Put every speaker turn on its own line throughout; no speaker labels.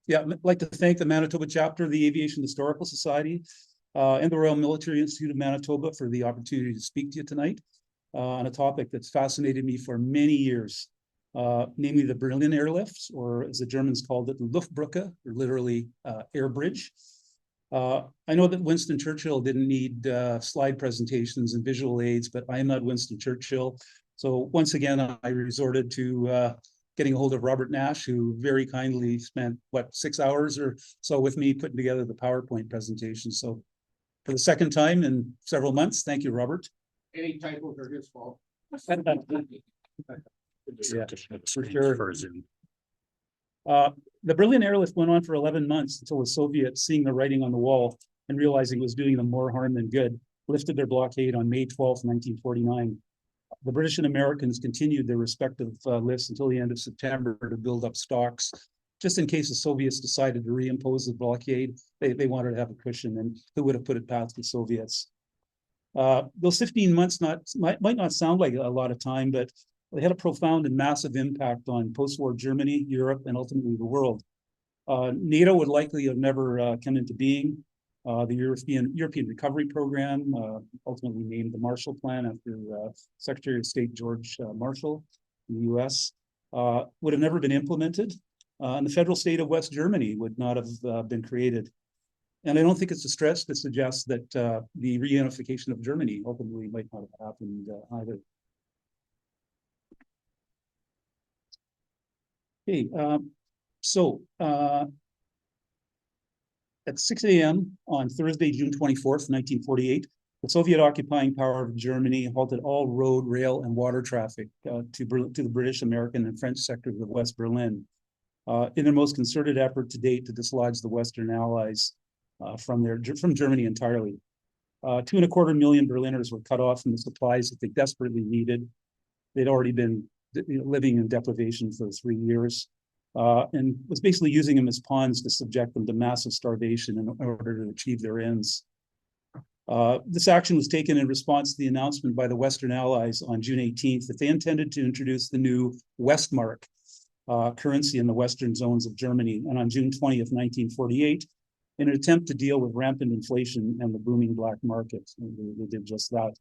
Yeah, I'd like to thank the Manitoba Chapter of the Aviation Historical Society and the Royal Military Institute of Manitoba for the opportunity to speak to you tonight on a topic that's fascinated me for many years, namely the Berlin Airlift, or as the Germans called it, Luftbrücke, or literally air bridge. I know that Winston Churchill didn't need slide presentations and visual aids, but I am not Winston Churchill. So once again, I resorted to getting a hold of Robert Nash, who very kindly spent, 6 hours or so with me putting together the PowerPoint presentation. So for the second time in several months, thank you, Robert.
Any typos are his fault.
Yeah, for sure. The Berlin Airlift went on for 11 months until the Soviets, seeing the writing on the wall and realizing it was doing them more harm than good, lifted their blockade on May 12th, 1949. The British and Americans continued their respective lifts until the end of September to build up stocks, just in case the Soviets decided to reimpose the blockade. They wanted to have a cushion, and who would have put it past the Soviets? Those 15 months might not sound like a lot of time, but they had a profound and massive impact on post-war Germany, Europe, and ultimately the world. NATO would likely have never come into being. The European Recovery Program, ultimately named the Marshall Plan after Secretary of State George Marshall in the US, would have never been implemented. And the federal state of West Germany would not have been created. And I don't think it's a stretch to suggest that the reunification of Germany ultimately might not have happened either. Okay, at 6 a.m. on Thursday, June 24th, 1948, the Soviet occupying power of Germany halted all road, rail, and water traffic to the British, American, and French sectors of West Berlin in their most concerted effort to date to dislodge the Western Allies from Germany entirely. 2.25 million Berliners were cut off from the supplies that they desperately needed. They'd already been living in deprivation for 3 years. And was basically using them as pawns to subject them to massive starvation in order to achieve their ends. This action was taken in response to the announcement by the Western Allies on June 18th that they intended to introduce the new Westmark currency in the Western zones of Germany. And on June 20th, 1948, in an attempt to deal with rampant inflation and the booming black market, they did just that.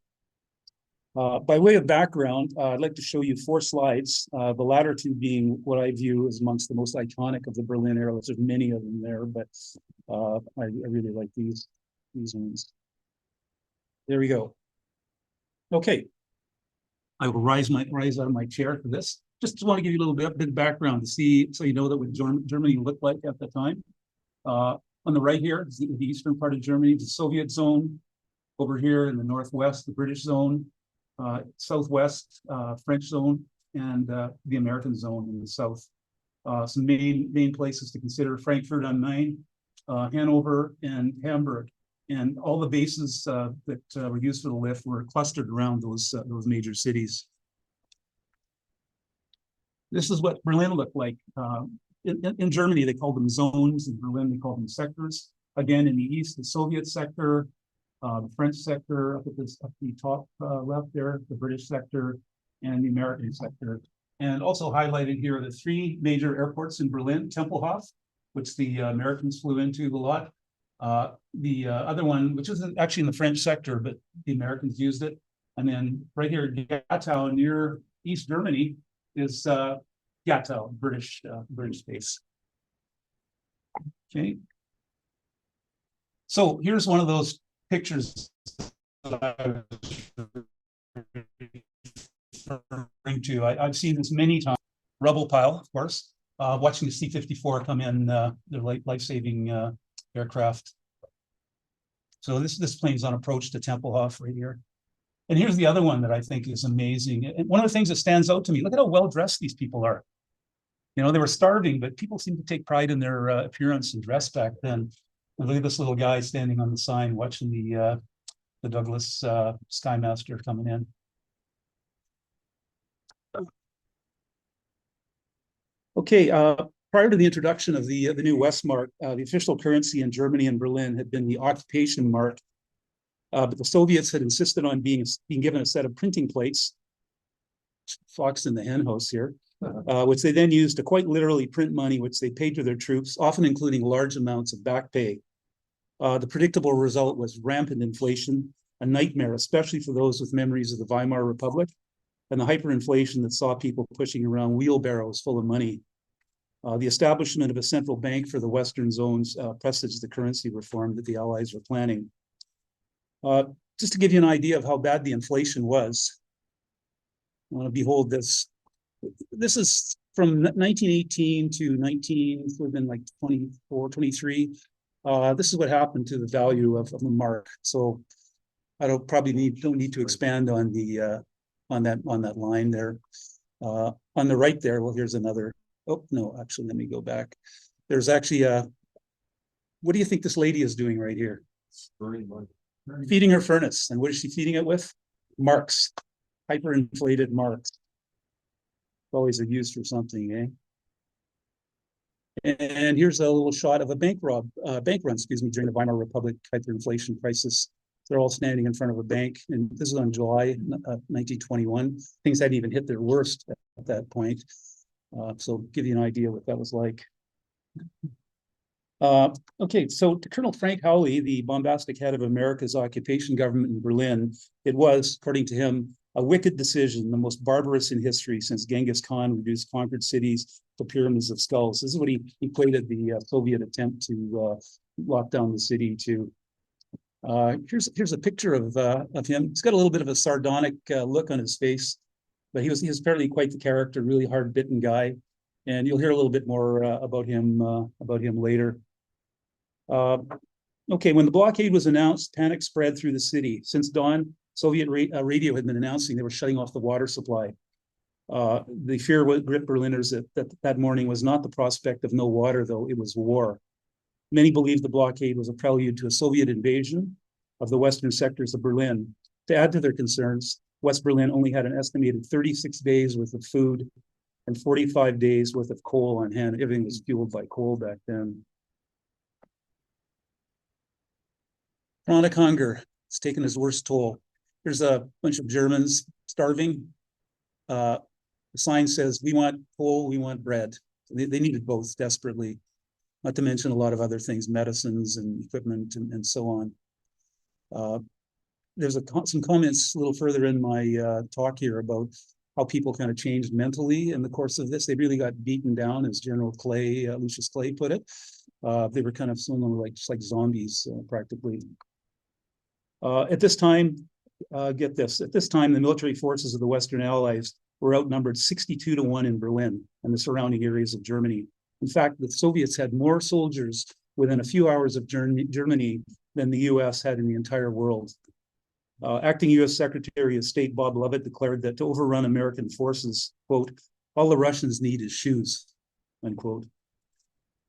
By way of background, I'd like to show you 4 slides, the latter 2 being what I view as amongst the most iconic of the Berlin Airlifts. There's many of them there, but I really like these ones. There we go. Okay, I will rise out of my chair for this. Just want to give you a little bit of background to see, so you know that what Germany looked like at the time. On the right here is the eastern part of Germany, the Soviet zone. Over here in the northwest, the British zone. Southwest, French zone, and the American zone in the south. Some main places to consider: Frankfurt am Main, Hanover, and Hamburg. And all the bases that were used for the lift were clustered around those major cities. This is what Berlin looked like. In Germany, they called them zones. In Berlin, they called them sectors. Again, in the east, the Soviet sector, the French sector up at the top left there, the British sector, and the American sector. And also highlighted here are the 3 major airports in Berlin: Tempelhof, which the Americans flew into a lot. The other one, which isn't actually in the French sector, but the Americans used it. And then right here, Gatow, near East Germany, is Gatow, British base. Okay. So here's one of those pictures that I've seen this many times. Rubble pile, of course. Watching the C-54 come in, their life-saving aircraft. So this plane's on approach to Tempelhof right here. And here's the other one that I think is amazing. And one of the things that stands out to me, look at how well-dressed these people are. You know, they were starving, but people seem to take pride in their appearance and dress back then. And look at this little guy standing on the sign watching the Douglas Skymaster coming in. Okay, prior to the introduction of the new Westmark, the official currency in Germany and Berlin had been the occupation mark, but the Soviets had insisted on being given a set of printing plates. Fox in the hen house here. which they then used to quite literally print money, which they paid to their troops, often including large amounts of back pay. The predictable result was rampant inflation, a nightmare, especially for those with memories of the Weimar Republic, and the hyperinflation that saw people pushing around wheelbarrows full of money. The establishment of a central bank for the Western zones presaged the currency reform that the Allies were planning. Just to give you an idea of how bad the inflation was, I want to behold this. This is from 1918 to 19, so been like 24, 23. This is what happened to the value of the mark. So I don't need to expand on the on that line there. On the right there, well, here's another. Oh no, actually, let me go back. There's actually what do you think this lady is doing right here? Feeding her furnace. And what is she feeding it with? Marks, hyperinflated marks. Always a use for something, eh? And here's a little shot of a bank run, during the Weimar Republic hyperinflation crisis. They're all standing in front of a bank, and this is on July 1921. Things hadn't even hit their worst at that point. So give you an idea what that was like. Okay, so to Colonel Frank Howley, the bombastic head of America's occupation government in Berlin, it was, according to him, a wicked decision, the most barbarous in history since Genghis Khan reduced conquered cities to pyramids of skulls. This is what he equated the Soviet attempt to lock down the city to. Here's a picture of him. He's got a little bit of a sardonic look on his face, but he was apparently quite the character, really hard-bitten guy, and you'll hear a little bit more about him later. Okay, when the blockade was announced, panic spread through the city. Since dawn, Soviet radio had been announcing they were shutting off the water supply. The fear what gripped Berliners that morning was not the prospect of no water, though, it was war. Many believed the blockade was a prelude to a Soviet invasion of the western sectors of Berlin. To add to their concerns, West Berlin only had an estimated 36 days worth of food and 45 days worth of coal on hand. Everything was fueled by coal back then. Chronic hunger, it's taken its worst toll. There's a bunch of Germans starving. The sign says, we want coal, we want bread. They needed both desperately, not to mention a lot of other things, medicines and equipment and so on. There's some comments a little further in my talk here about how people kind of changed mentally in the course of this. They really got beaten down, as General Clay, Lucius Clay put it. They were kind of similar, just like zombies, practically. At this time, get this, at this time, the military forces of the Western Allies were outnumbered 62-1 in Berlin and the surrounding areas of Germany. In fact, the Soviets had more soldiers within a few hours of Germany than the US had in the entire world. Acting US Secretary of State Bob Lovett declared that to overrun American forces, quote, all the Russians need is shoes, unquote.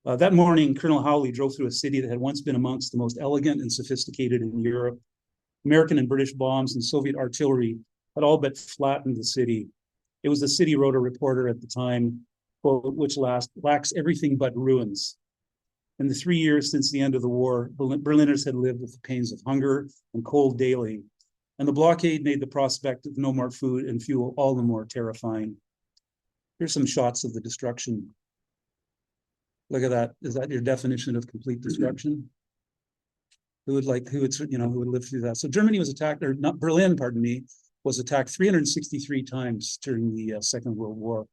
That morning, Colonel Howley drove through a city that had once been amongst the most elegant and sophisticated in Europe. American and British bombs and Soviet artillery had all but flattened the city. It was the city, wrote a reporter at the time, quote, which lacks everything but ruins. In the 3 years since the end of the war, Berliners had lived with the pains of hunger and cold daily, and the blockade made the prospect of no more food and fuel all the more terrifying. Here's some shots of the destruction. Look at that. Is that your definition of complete destruction? Who would live through that? So Germany was attacked, or not Berlin, pardon me, was attacked 363 times during the Second World War.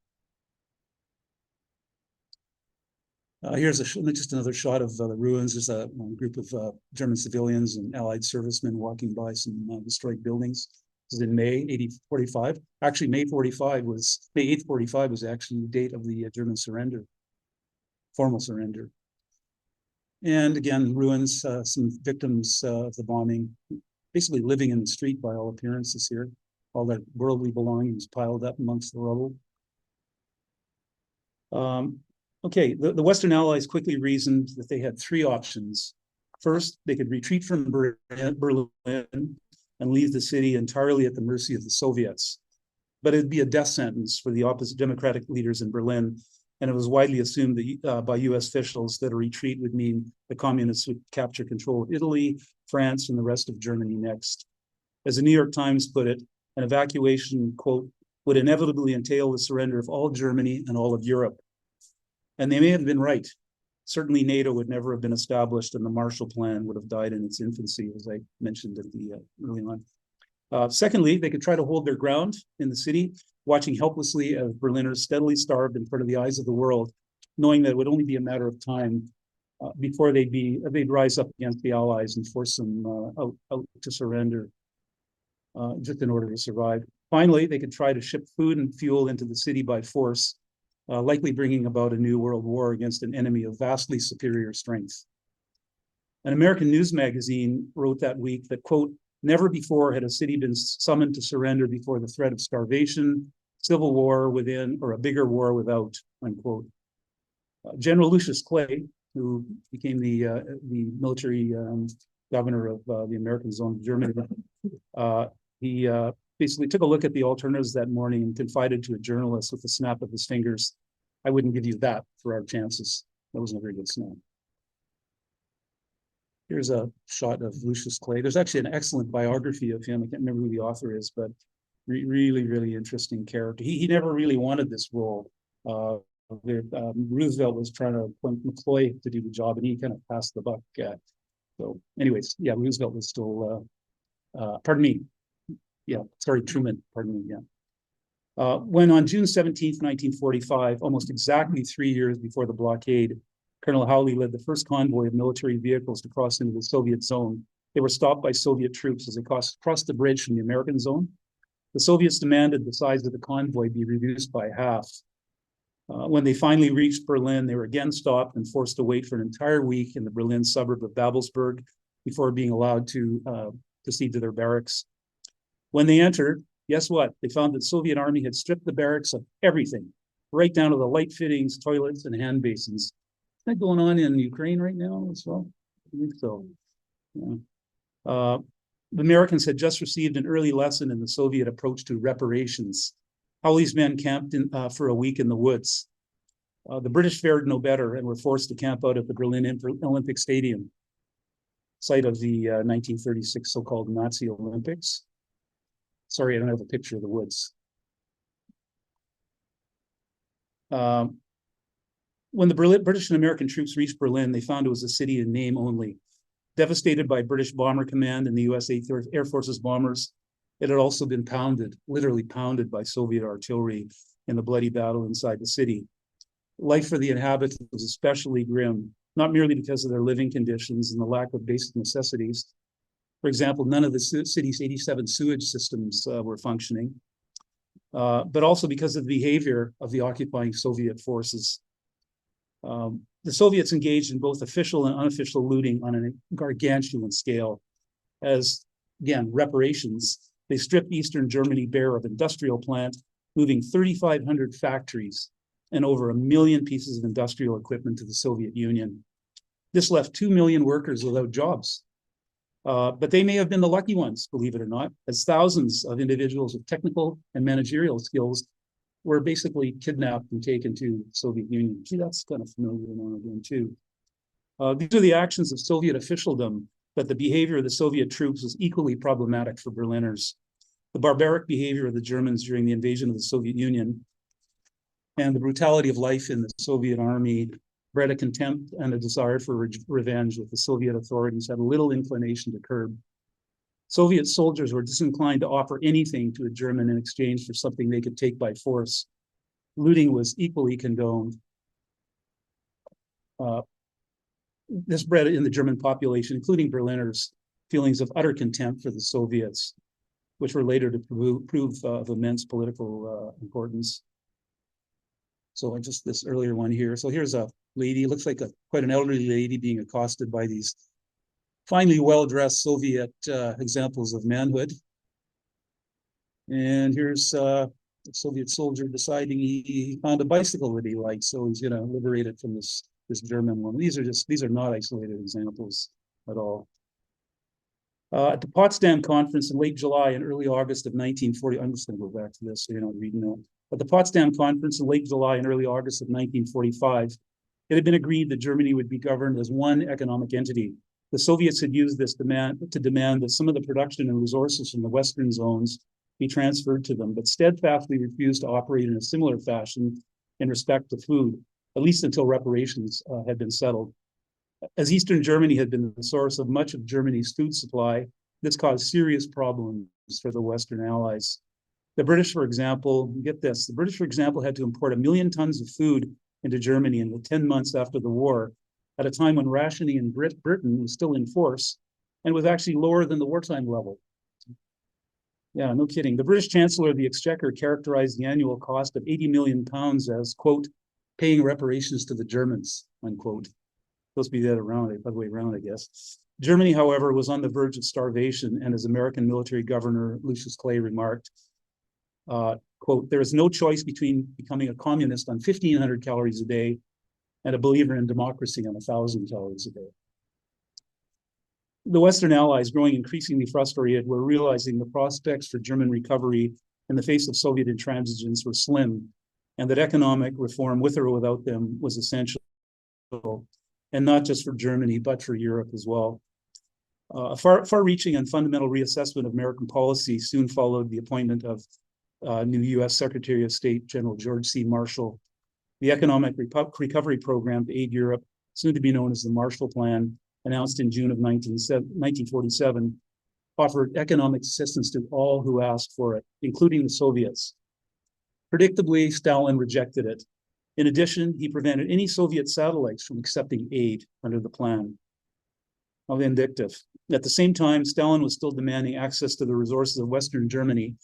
Here's just another shot of the ruins. There's a group of German civilians and Allied servicemen walking by some destroyed buildings. This is in May 1845. Actually, May 8th, 45 was actually the date of the German surrender, formal surrender. And again, ruins, some victims of the bombing, basically living in the street by all appearances here. All their worldly belongings piled up amongst the rubble. Okay, the Western Allies quickly reasoned that they had three options. First, they could retreat from Berlin and leave the city entirely at the mercy of the Soviets. But it'd be a death sentence for the opposite democratic leaders in Berlin. And it was widely assumed that, by US officials that a retreat would mean the communists would capture control of Italy, France, and the rest of Germany next. As the New York Times put it, an evacuation, quote, would inevitably entail the surrender of all Germany and all of Europe. And they may have been right. Certainly NATO would never have been established and the Marshall Plan would have died in its infancy, as I mentioned at the early on. Secondly, they could try to hold their ground in the city, watching helplessly as Berliners steadily starved in front of the eyes of the world, knowing that it would only be a matter of time before they'd rise up against the Allies and force them out to surrender just in order to survive. Finally, they could try to ship food and fuel into the city by force, likely bringing about a new world war against an enemy of vastly superior strength. An American news magazine wrote that week that, quote, never before had a city been summoned to surrender before the threat of starvation, civil war within, or a bigger war without, unquote. General Lucius Clay, who became the military governor of the American zone of Germany, he basically took a look at the alternatives that morning and confided to a journalist with a snap of his fingers, I wouldn't give you that for our chances. That wasn't a very good snap. Here's a shot of Lucius Clay. There's actually an excellent biography of him. I can't remember who the author is, but really, really interesting character. He never really wanted this role. Roosevelt was trying to appoint McCloy to do the job, and he kind of passed the buck. So anyways, yeah, Roosevelt was still, pardon me. Yeah, sorry, Truman, pardon me, yeah. When on June 17th, 1945, almost exactly 3 years before the blockade, Colonel Hawley led the first convoy of military vehicles to cross into the Soviet zone. They were stopped by Soviet troops as they crossed the bridge from the American zone. The Soviets demanded the size of the convoy be reduced by half. When they finally reached Berlin, they were again stopped and forced to wait for an entire week in the Berlin suburb of Babelsberg before being allowed to proceed to their barracks. When they entered, guess what? They found that the Soviet army had stripped the barracks of everything, right down to the light fittings, toilets, and hand basins. Is that going on in Ukraine right now as well? I think so. Yeah. The Americans had just received an early lesson in the Soviet approach to reparations. Hawley's men camped for a week in the woods. The British fared no better and were forced to camp out at the Berlin Olympic Stadium, site of the 1936 so-called Nazi Olympics. Sorry, I don't have a picture of the woods. When the British and American troops reached Berlin, they found it was a city in name only. Devastated by British Bomber Command and the US Air Force's bombers, it had also been pounded, literally pounded by Soviet artillery in the bloody battle inside the city. Life for the inhabitants was especially grim, not merely because of their living conditions and the lack of basic necessities. For example, none of the city's 87 sewage systems were functioning, but also because of the behavior of the occupying Soviet forces. The Soviets engaged in both official and unofficial looting on a gargantuan scale. As, again, reparations, they stripped Eastern Germany bare of industrial plant, moving 3,500 factories and over 1 million pieces of industrial equipment to the Soviet Union. This left 2 million workers without jobs. But they may have been the lucky ones, believe it or not, as thousands of individuals with technical and managerial skills were basically kidnapped and taken to the Soviet Union. Gee, that's kind of familiar one again too. These are the actions of Soviet officialdom, but the behavior of the Soviet troops was equally problematic for Berliners. The barbaric behavior of the Germans during the invasion of the Soviet Union and the brutality of life in the Soviet army bred a contempt and a desire for revenge that the Soviet authorities had little inclination to curb. Soviet soldiers were disinclined to offer anything to a German in exchange for something they could take by force. Looting was equally condoned. This bred in the German population, including Berliners, feelings of utter contempt for the Soviets, which were later to prove of immense political importance. So just this earlier one here. So here's a lady, looks like quite an elderly lady being accosted by these finely well-dressed Soviet examples of manhood. And here's a Soviet soldier deciding he found a bicycle that he liked, so he's going to liberate it from this German woman. These are not isolated examples at all. At the Potsdam Conference in late July and early August of 1940, I'm just going to go back to this so you're not reading that. At the Potsdam Conference in late July and early August of 1945, it had been agreed that Germany would be governed as one economic entity. The Soviets had used this to demand that some of the production and resources from the Western zones be transferred to them, but steadfastly refused to operate in a similar fashion in respect to food, at least until reparations had been settled. As Eastern Germany had been the source of much of Germany's food supply, this caused serious problems for the Western Allies. The British, for example, get this, the British, for example, had to import 1 million tons of food into Germany in the 10 months after the war, at a time when rationing in Britain was still in force and was actually lower than the wartime level. Yeah, no kidding. The British Chancellor of the Exchequer characterized the annual cost of 80 million pounds as, quote, paying reparations to the Germans, unquote. Supposed to be the other way around, I guess. Germany, however, was on the verge of starvation, and as American military governor Lucius Clay remarked, quote, there is no choice between becoming a communist on 1,500 calories a day and a believer in democracy on 1,000 calories a day. The Western Allies, growing increasingly frustrated, were realizing the prospects for German recovery in the face of Soviet intransigence were slim, and that economic reform, with or without them, was essential, and not just for Germany, but for Europe as well. A far-reaching and fundamental reassessment of American policy soon followed the appointment of new U.S. Secretary of State General George C. Marshall. The Economic Recovery Program to aid Europe, soon to be known as the Marshall Plan, announced in June of 1947, offered economic assistance to all who asked for it, including the Soviets. Predictably, Stalin rejected it. In addition, he prevented any Soviet satellites from accepting aid under the plan. How vindictive. At the same time, Stalin was still demanding access to the resources of Western Germany,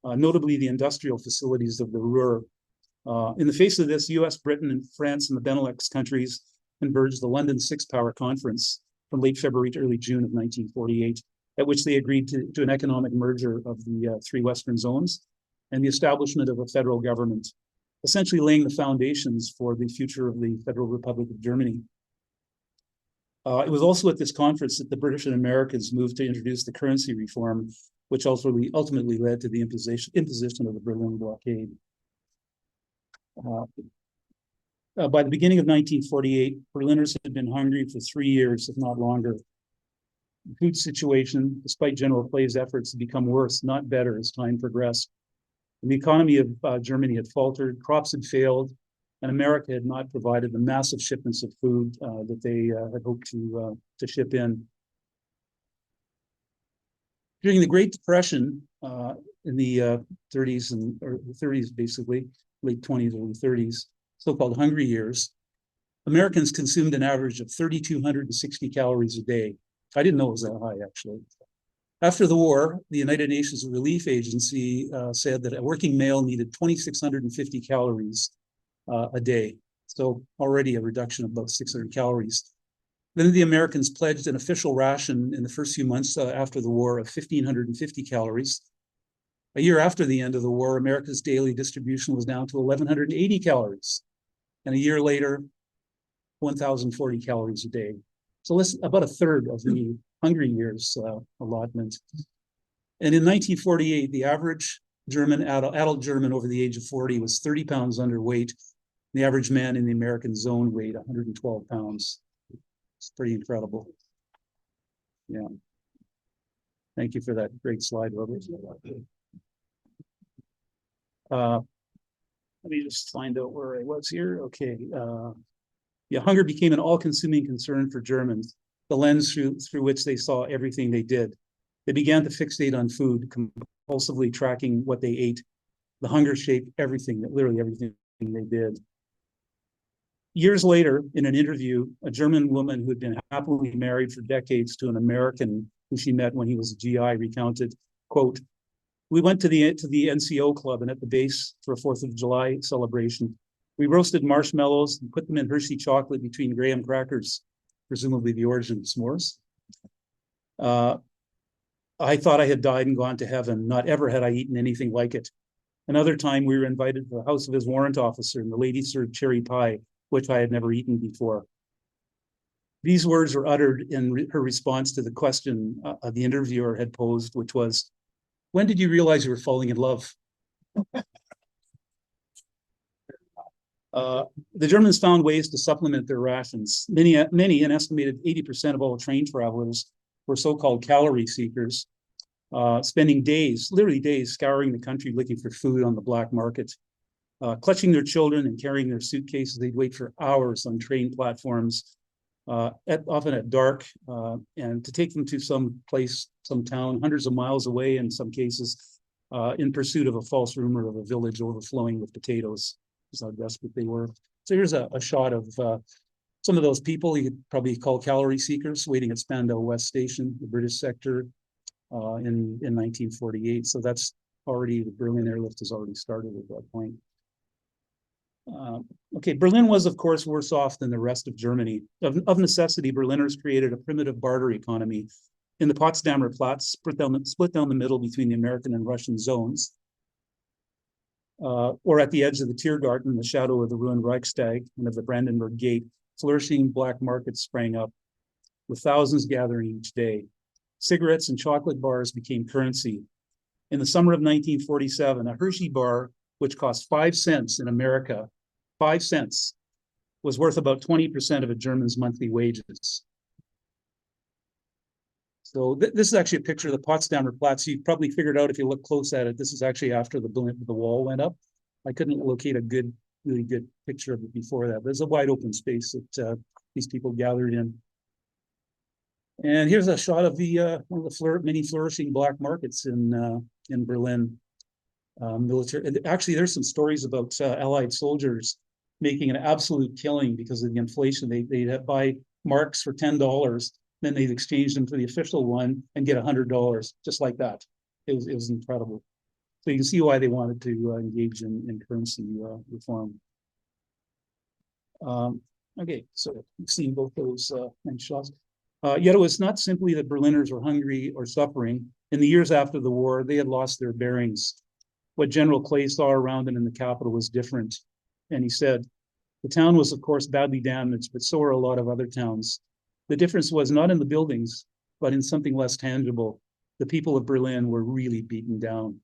notably the industrial facilities of the Ruhr. In the face of this, US, Britain, and France and the Benelux countries converged the London Six Power Conference from late February to early June of 1948, at which they agreed to an economic merger of the three Western zones and the establishment of a federal government, essentially laying the foundations for the future of the Federal Republic of Germany. It was also at this conference that the British and Americans moved to introduce the currency reform, which ultimately led to the imposition of the Berlin blockade. By the beginning of 1948, Berliners had been hungry for 3 years, if not longer. The food situation, despite General Clay's efforts to become worse, not better as time progressed. And the economy of Germany had faltered, crops had failed, and America had not provided the massive shipments of food that they had hoped to ship in. During the Great Depression in the 30s basically, late 20s, early 30s, so-called hungry years, Americans consumed an average of 3,260 calories a day. I didn't know it was that high, actually. After the war, the United Nations Relief Agency said that a working male needed 2,650 calories a day. So already a reduction of about 600 calories. Then the Americans pledged an official ration in the first few months after the war of 1,550 calories. A year after the end of the war, America's daily distribution was down to 1,180 calories. And a year later, 1,040 calories a day. So that's about a third of the hungry years allotment. And in 1948, the average adult German over the age of 40 was 30 pounds underweight. The average man in the American zone weighed 112 pounds. It's pretty incredible. Yeah. Thank you for that great slide, Robert. Let me just find out where I was here. Okay. Yeah, hunger became an all-consuming concern for Germans, the lens through which they saw everything they did. They began to fixate on food, compulsively tracking what they ate. The hunger shaped everything, literally everything they did. Years later, in an interview, a German woman who had been happily married for decades to an American who she met when he was a GI recounted, quote, "We went to the NCO club, and at the base for a 4th of July celebration, we roasted marshmallows and put them in Hershey chocolate between graham crackers, presumably the origin of s'mores. I thought I had died and gone to heaven. Not ever had I eaten anything like it. Another time we were invited to the house of his warrant officer, and the lady served cherry pie, which I had never eaten before." These words were uttered in her response to the question the interviewer had posed, which was, "When did you realize you were falling in love?" The Germans found ways to supplement their rations. Many, an estimated 80% of all train travelers, were so-called calorie seekers. spending days, literally days, scouring the country looking for food on the black market. Clutching their children and carrying their suitcases, they'd wait for hours on train platforms, often at dark, and to take them to some place, some town, hundreds of miles away in some cases, in pursuit of a false rumor of a village overflowing with potatoes. That's how desperate they were. So here's a shot of some of those people you could probably call calorie seekers waiting at Spandau West Station, the British sector, in 1948. So that's already, the Berlin Airlift has already started at that point. Okay, Berlin was, of course, worse off than the rest of Germany. Of necessity, Berliners created a primitive barter economy in the Potsdamer Platz, split down the middle between the American and Russian zones, or at the edge of the Tiergarten, in the shadow of the ruined Reichstag and of the Brandenburg Gate. Flourishing black markets sprang up, with thousands gathering each day. Cigarettes and chocolate bars became currency. In the summer of 1947, a Hershey bar, which cost 5 cents in America, 5 cents, was worth about 20% of a German's monthly wages. So this is actually a picture of the Potsdamer Platz. You probably figured out if you look close at it, this is actually after the wall went up. I couldn't locate a really good picture of it before that. There's a wide open space that these people gathered in. And here's a shot of the one of the many flourishing black markets in Berlin. Military. And actually, there's some stories about Allied soldiers making an absolute killing because of the inflation. They'd buy marks for $10, then they'd exchange them for the official one and get $100, just like that. It was incredible. So you can see why they wanted to engage in currency reform. Okay, so you've seen both those nice shots. Yet it was not simply that Berliners were hungry or suffering. In the years after the war, they had lost their bearings. What General Clay saw around him in the capital was different. And he said, the town was, of course, badly damaged, but so were a lot of other towns. The difference was not in the buildings, but in something less tangible. The people of Berlin were really beaten down.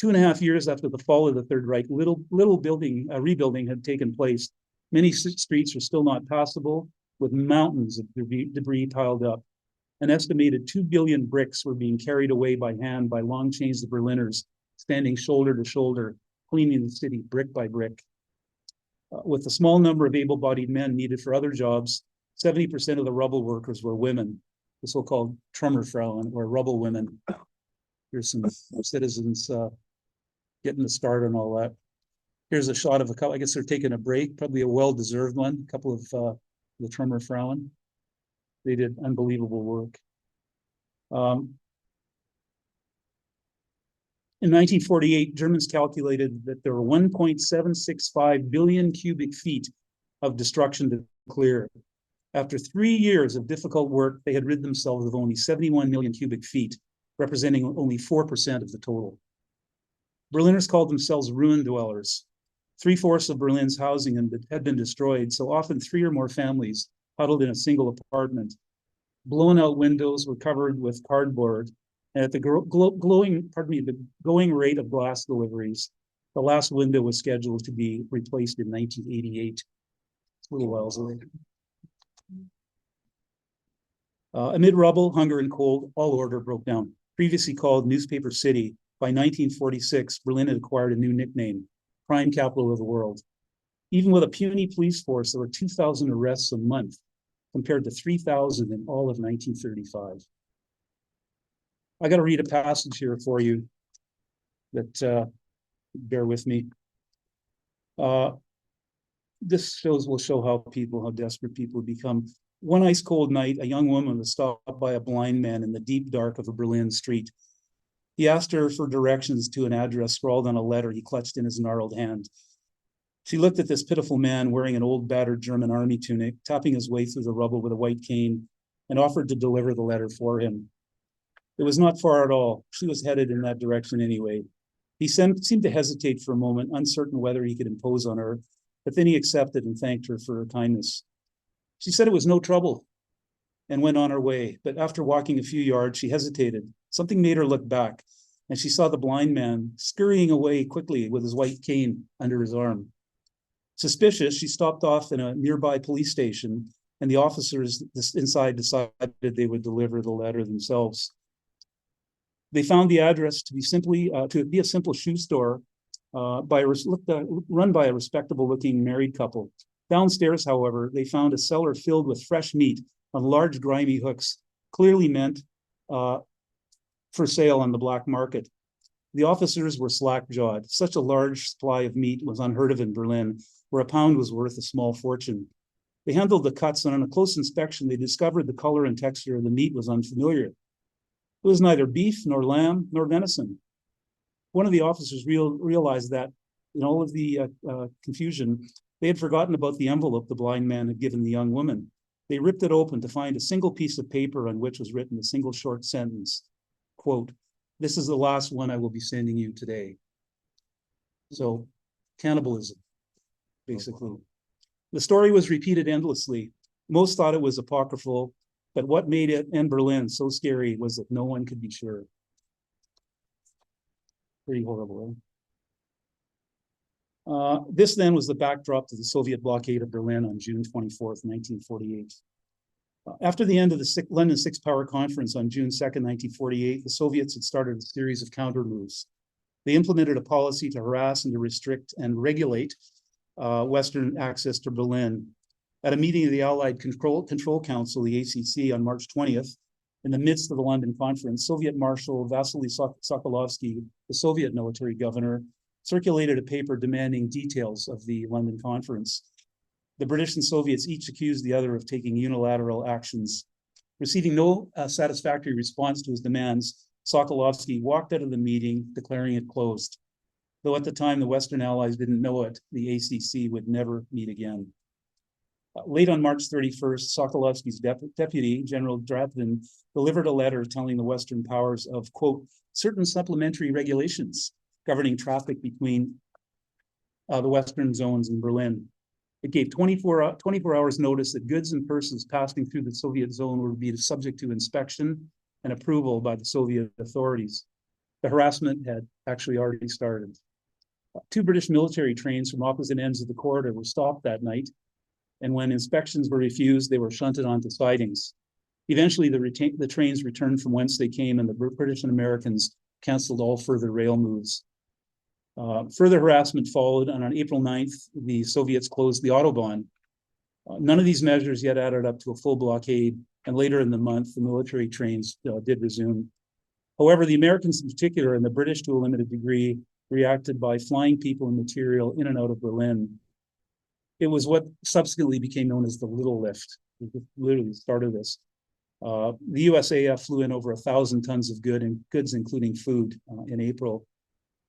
2.5 years after the fall of the Third Reich, little rebuilding had taken place. Many streets were still not passable, with mountains of debris piled up. An estimated 2 billion bricks were being carried away by hand by long chains of Berliners, standing shoulder to shoulder, cleaning the city brick by brick. With the small number of able-bodied men needed for other jobs, 70% of the rubble workers were women, the so-called Trümmerfrauen, or rubble women. Here's some citizens getting the start on all that. Here's a shot of a couple, I guess they're taking a break, probably a well-deserved one, a couple of the Trümmerfrauen. They did unbelievable work. In 1948, Germans calculated that there were 1.765 billion cubic feet of destruction to clear. After 3 years of difficult work, they had rid themselves of only 71 million cubic feet, representing only 4% of the total. Berliners called themselves ruin dwellers. 3/4 of Berlin's housing had been destroyed, so often 3 or more families huddled in a single apartment. Blown out windows were covered with cardboard, and at the going rate of glass deliveries, the last window was scheduled to be replaced in 1988. A little while away. Amid rubble, hunger, and cold, all order broke down. Previously called Newspaper City, by 1946, Berlin had acquired a new nickname, crime capital of the world. Even with a puny police force, there were 2,000 arrests a month, compared to 3,000 in all of 1935. I got to read a passage here for you that, bear with me. This will show how desperate people become. One ice cold night, a young woman was stopped by a blind man in the deep dark of a Berlin street. He asked her for directions to an address scrawled on a letter he clutched in his gnarled hand. She looked at this pitiful man wearing an old battered German army tunic, tapping his way through the rubble with a white cane, and offered to deliver the letter for him. It was not far at all. She was headed in that direction anyway. He seemed to hesitate for a moment, uncertain whether he could impose on her, but then he accepted and thanked her for her kindness. She said it was no trouble and went on her way, but after walking a few yards, she hesitated. Something made her look back, and she saw the blind man scurrying away quickly with his white cane under his arm. Suspicious, she stopped off in a nearby police station, and the officers inside decided they would deliver the letter themselves. They found the address to be a simple shoe store run by a respectable-looking married couple. Downstairs, however, they found a cellar filled with fresh meat on large grimy hooks, clearly meant for sale on the black market. The officers were slack-jawed. Such a large supply of meat was unheard of in Berlin, where a pound was worth a small fortune. They handled the cuts, and on a close inspection, they discovered the color and texture of the meat was unfamiliar. It was neither beef, nor lamb, nor venison. One of the officers realized that in all of the confusion, they had forgotten about the envelope the blind man had given the young woman. They ripped it open to find a single piece of paper on which was written a single short sentence, quote, "This is the last one I will be sending you today." So, cannibalism, basically. The story was repeated endlessly. Most thought it was apocryphal, but what made it and Berlin so scary was that no one could be sure. Pretty horrible, eh? This then was the backdrop to the Soviet blockade of Berlin on June 24th, 1948. After the end of the London Six Power Conference on June 2nd, 1948, the Soviets had started a series of counter moves. They implemented a policy to harass and to restrict and regulate Western access to Berlin. At a meeting of the Allied Control Council, the ACC, on March 20th, in the midst of the London conference, Soviet Marshal Vasily Sokolovsky, the Soviet military governor, circulated a paper demanding details of the London conference. The British and Soviets each accused the other of taking unilateral actions. Receiving no satisfactory response to his demands, Sokolovsky walked out of the meeting, declaring it closed. Though at the time the Western Allies didn't know it, the ACC would never meet again. Late on March 31st, Sokolovsky's deputy, General Dratvin, delivered a letter telling the Western powers of, quote, certain supplementary regulations governing traffic between the Western zones in Berlin. It gave 24 hours notice that goods and persons passing through the Soviet zone would be subject to inspection and approval by the Soviet authorities. The harassment had actually already started. Two British military trains from opposite ends of the corridor were stopped that night, and when inspections were refused, they were shunted onto sidings. Eventually, the trains returned from whence they came, and the British and Americans canceled all further rail moves. Further harassment followed, and on April 9th, the Soviets closed the Autobahn. None of these measures yet added up to a full blockade, and later in the month, the military trains did resume. However, the Americans in particular, and the British to a limited degree, reacted by flying people and material in and out of Berlin. It was what subsequently became known as the Little Lift. It literally started this. The USAF flew in over 1,000 tons of goods, including food, in April.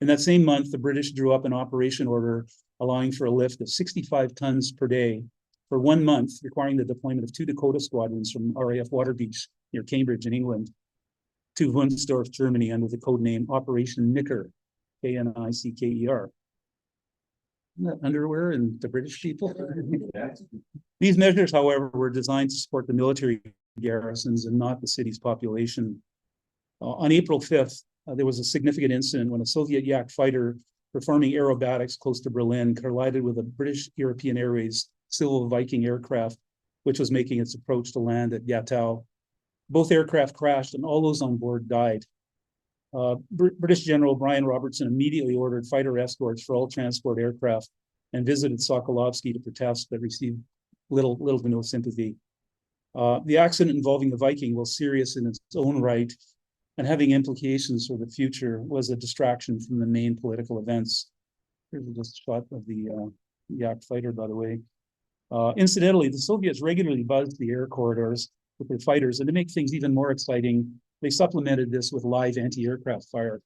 In that same month, the British drew up an operation order allowing for a lift of 65 tons per day for 1 month, requiring the deployment of 2 Dakota squadrons from RAF Waterbeach near Cambridge in England to Wunsdorf, Germany, under the code name Operation Knicker, K-N-I-C-K-E-R. Underwear and the British people. These measures, however, were designed to support the military garrisons and not the city's population. On April 5th, there was a significant incident when a Soviet Yak fighter performing aerobatics close to Berlin collided with a British European Airways Civil Viking aircraft, which was making its approach to land at Gatow. Both aircraft crashed and all those on board died. British General Brian Robertson immediately ordered fighter escorts for all transport aircraft and visited Sokolovsky to protest, but received little to no sympathy. The accident involving the Viking, while serious in its own right and having implications for the future, was a distraction from the main political events. Here's just a shot of the Yak fighter, by the way. Incidentally, the Soviets regularly buzzed the air corridors with their fighters, and to make things even more exciting, they supplemented this with live anti-aircraft fire.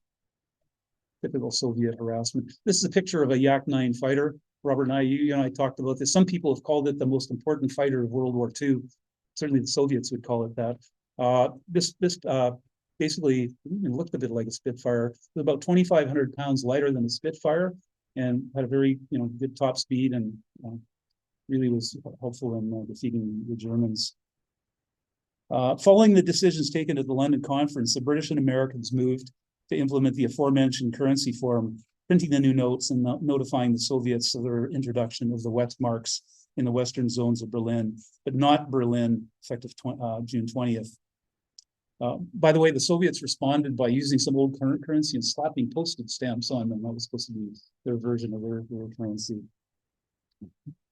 Typical Soviet harassment. This is a picture of a Yak-9 fighter. Robert and you and I talked about this. Some people have called it the most important fighter of World War II. Certainly the Soviets would call it that. This basically looked a bit like a Spitfire. It was about 2,500 pounds lighter than a Spitfire and had a very good top speed and really was helpful in defeating the Germans. Following the decisions taken at the London conference, the British and Americans moved to implement the aforementioned currency form, printing the new notes and notifying the Soviets of their introduction of the Westmarks in the western zones of Berlin, but not Berlin, effective June 20th. By the way, the Soviets responded by using some old currency and slapping postage stamps on them. That was supposed to be their version of their currency.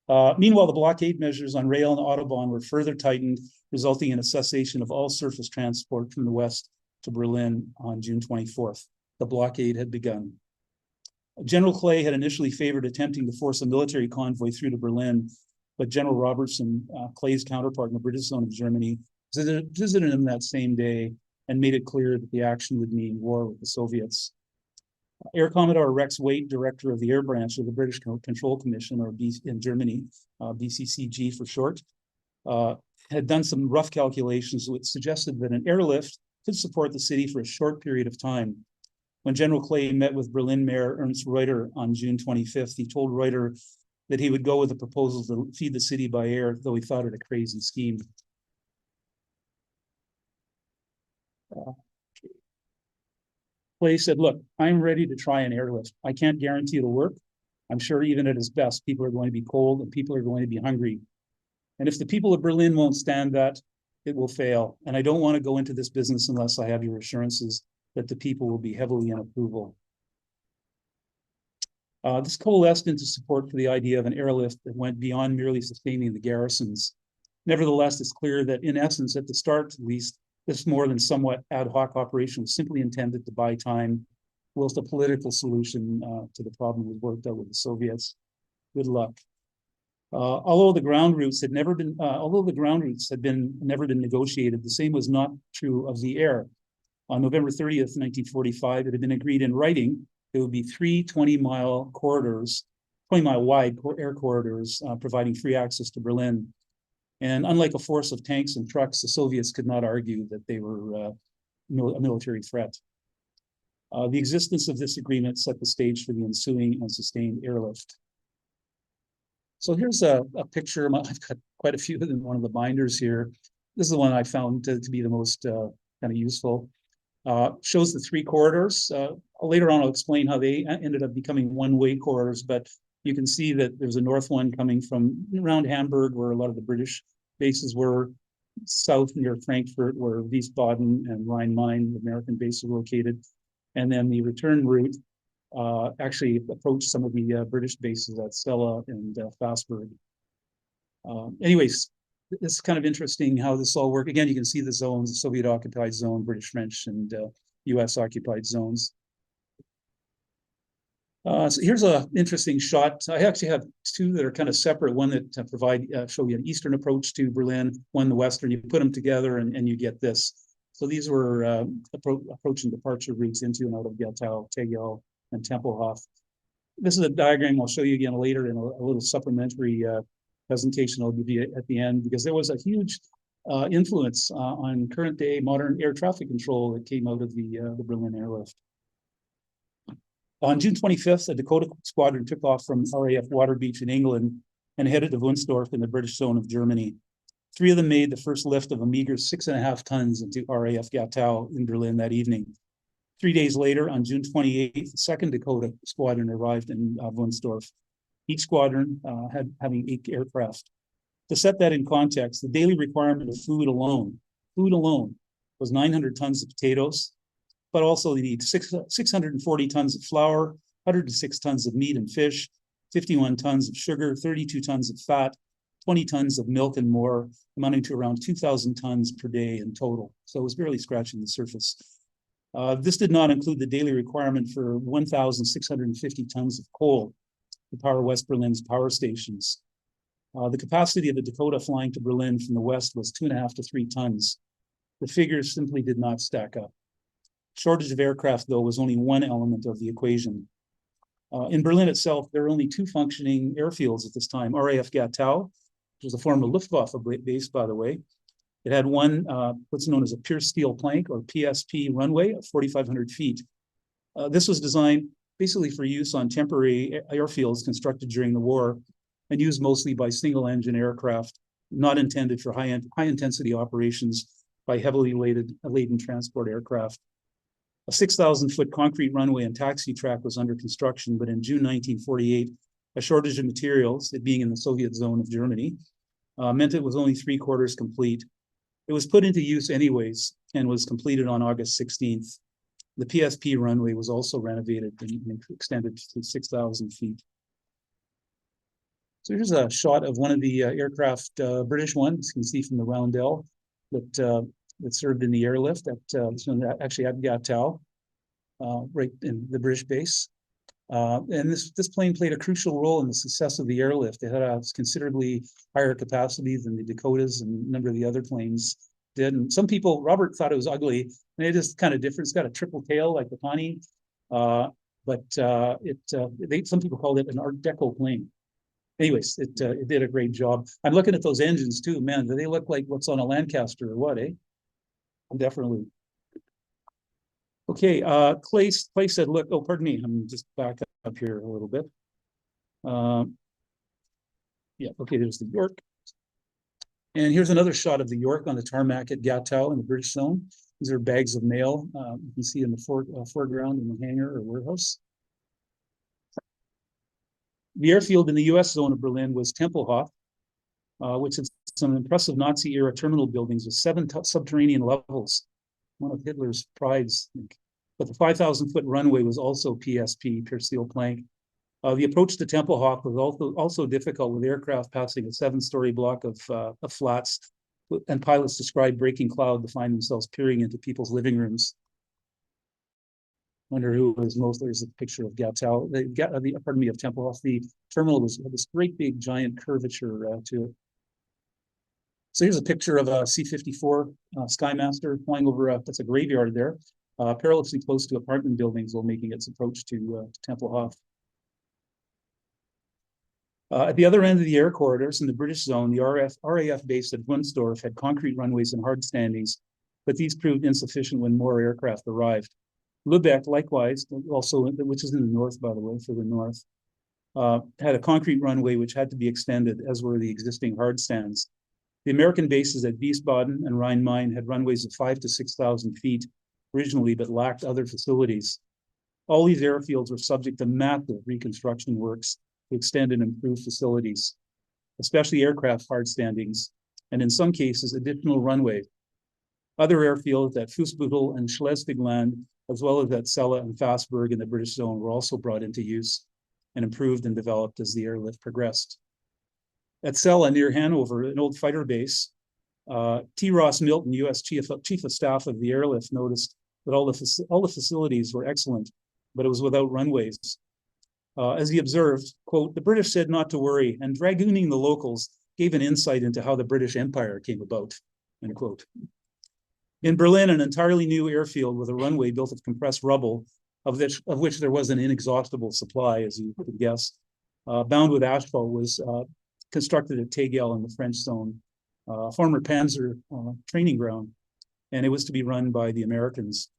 Meanwhile, the blockade measures on rail and Autobahn were further tightened, resulting in a cessation of all surface transport from the west to Berlin on June 24th. The blockade had begun. General Clay had initially favored attempting to force a military convoy through to Berlin, but General Robertson, Clay's counterpart in the British zone of Germany, visited him that same day and made it clear that the action would mean war with the Soviets. Air Commodore Rex Waite, director of the air branch of the British Control Commission, or in Germany, BCCG for short, had done some rough calculations which suggested that an airlift could support the city for a short period of time. When General Clay met with Berlin Mayor Ernst Reuter on June 25th, he told Reuter that he would go with the proposal to feed the city by air, though he thought it a crazy scheme. Clay said, look, I'm ready to try an airlift. I can't guarantee it'll work. I'm sure even at its best, people are going to be cold and people are going to be hungry. And if the people of Berlin won't stand that, it will fail. And I don't want to go into this business unless I have your assurances that the people will be heavily in approval. This coalesced into support for the idea of an airlift that went beyond merely sustaining the garrisons. Nevertheless, it's clear that in essence, at the start at least, this more than somewhat ad hoc operation was simply intended to buy time, whilst a political solution to the problem was worked out with the Soviets. Good luck. Although the ground routes had never been negotiated, the same was not true of the air. On November 30th, 1945, it had been agreed in writing there would be 3 20-mile corridors, 20-mile wide air corridors, providing free access to Berlin. And unlike a force of tanks and trucks, the Soviets could not argue that they were a military threat. The existence of this agreement set the stage for the ensuing and sustained airlift. So here's a picture. I've got quite a few in one of the binders here. This is the one I found to be the most kind of useful. Shows the 3 corridors. Later on, I'll explain how they ended up becoming one-way corridors, but you can see that there's a north one coming from around Hamburg, where a lot of the British bases were, south near Frankfurt, where Wiesbaden and Rhein-Main, the American base, are located. And then the return route actually approached some of the British bases at Celle and Fassberg. Anyways, it's kind of interesting how this all worked. Again, you can see the zones: the Soviet-occupied zone, British, French, and U.S.-occupied zones. So here's an interesting shot. I actually have 2 that are kind of separate. One that show you an eastern approach to Berlin, one the western. You put them together and you get this. So these were approach and departure routes into and out of Gatow, Tegel, and Tempelhof. This is a diagram I'll show you again later in a little supplementary presentation I'll give you at the end, because there was a huge influence on current day modern air traffic control that came out of the Berlin Airlift. On June 25th, a Dakota squadron took off from RAF Waterbeach in England and headed to Wunstorf in the British zone of Germany. 3 of them made the first lift of a meager 6.5 tons into RAF Gatow in Berlin that evening. 3 days later, on June 28th, the 2nd Dakota squadron arrived in Wunstorf. Each squadron having 8 aircraft. To set that in context, the daily requirement of food alone was 900 tons of potatoes, but also they need 640 tons of flour, 106 tons of meat and fish, 51 tons of sugar, 32 tons of fat, 20 tons of milk and more, amounting to around 2,000 tons per day in total. So it was barely scratching the surface. This did not include the daily requirement for 1,650 tons of coal to power West Berlin's power stations. The capacity of the Dakota flying to Berlin from the west was 2.5 to 3 tons. The figures simply did not stack up. Shortage of aircraft, though, was only one element of the equation. In Berlin itself, there are only 2 functioning airfields at this time: RAF Gatow, which was a former Luftwaffe base, by the way. It had one, what's known as a pierced steel plank, or PSP, runway of 4,500 feet. This was designed basically for use on temporary airfields constructed during the war and used mostly by single-engine aircraft, not intended for high-intensity operations by heavily laden transport aircraft. A 6,000-foot concrete runway and taxi track was under construction, but in June 1948, a shortage of materials, it being in the Soviet zone of Germany, meant it was only 3/4 complete. It was put into use anyways and was completed on August 16th. The PSP runway was also renovated and extended to 6,000 feet. So here's a shot of one of the aircraft, British ones. You can see from the roundel that served in the airlift at actually at Gatow, right in the British base. And this plane played a crucial role in the success of the airlift. It had a considerably higher capacity than the Dakotas and a number of the other planes did. And some people, Robert thought it was ugly, and it is kind of different. It's got a triple tail like the Pawnee, but some people called it an Art Deco plane. Anyways, it did a great job. I'm looking at those engines too, man. Do they look like what's on a Lancaster or what, eh? Definitely. Okay, Clay said, look, oh, pardon me, I'm just back up here a little bit. Yeah, okay, there's the York. And here's another shot of the York on the tarmac at Gatow in the British zone. These are bags of mail. You can see in the foreground in the hangar or warehouse. The airfield in the US zone of Berlin was Tempelhof, which is some impressive Nazi-era terminal buildings with 7 subterranean levels, one of Hitler's prides. But the 5,000-foot runway was also PSP, pure steel plank. The approach to Tempelhof was also difficult, with aircraft passing a 7-story block of flats, and pilots described breaking cloud to find themselves peering into people's living rooms. Wonder who was most. There's a picture of Gatow, of Tempelhof. The terminal had this great big giant curvature to it. So here's a picture of a C-54 Skymaster flying over that's a graveyard there, perilously close to apartment buildings while making its approach to Tempelhof. At the other end of the air corridors in the British zone, the RAF base at Wunstorf had concrete runways and hard standings, but these proved insufficient when more aircraft arrived. Lubeck, likewise, also, which is in the north, by the way, further north, had a concrete runway which had to be extended, as were the existing hard stands. The American bases at Wiesbaden and Rhein-Main had runways of 5,000 to 6,000 feet originally, but lacked other facilities. All these airfields were subject to massive reconstruction works to extend and improve facilities, especially aircraft hard standings, and in some cases, additional runway. Other airfields at Fußbüttel and Schleswig-Land, as well as at Celle and Fassberg in the British zone, were also brought into use and improved and developed as the airlift progressed. At Celle near Hanover, an old fighter base, T. Ross Milton, U.S. Chief of Staff of the airlift, noticed that all the facilities were excellent, but it was without runways. As he observed, quote, "The British said not to worry, and dragooning the locals gave an insight into how the British Empire came about," end quote. In Berlin, an entirely new airfield with a runway built of compressed rubble, of which there was an inexhaustible supply, as you could guess, bound with asphalt, was constructed at Tegel in the French zone, former Panzer training ground, and it was to be run by the Americans.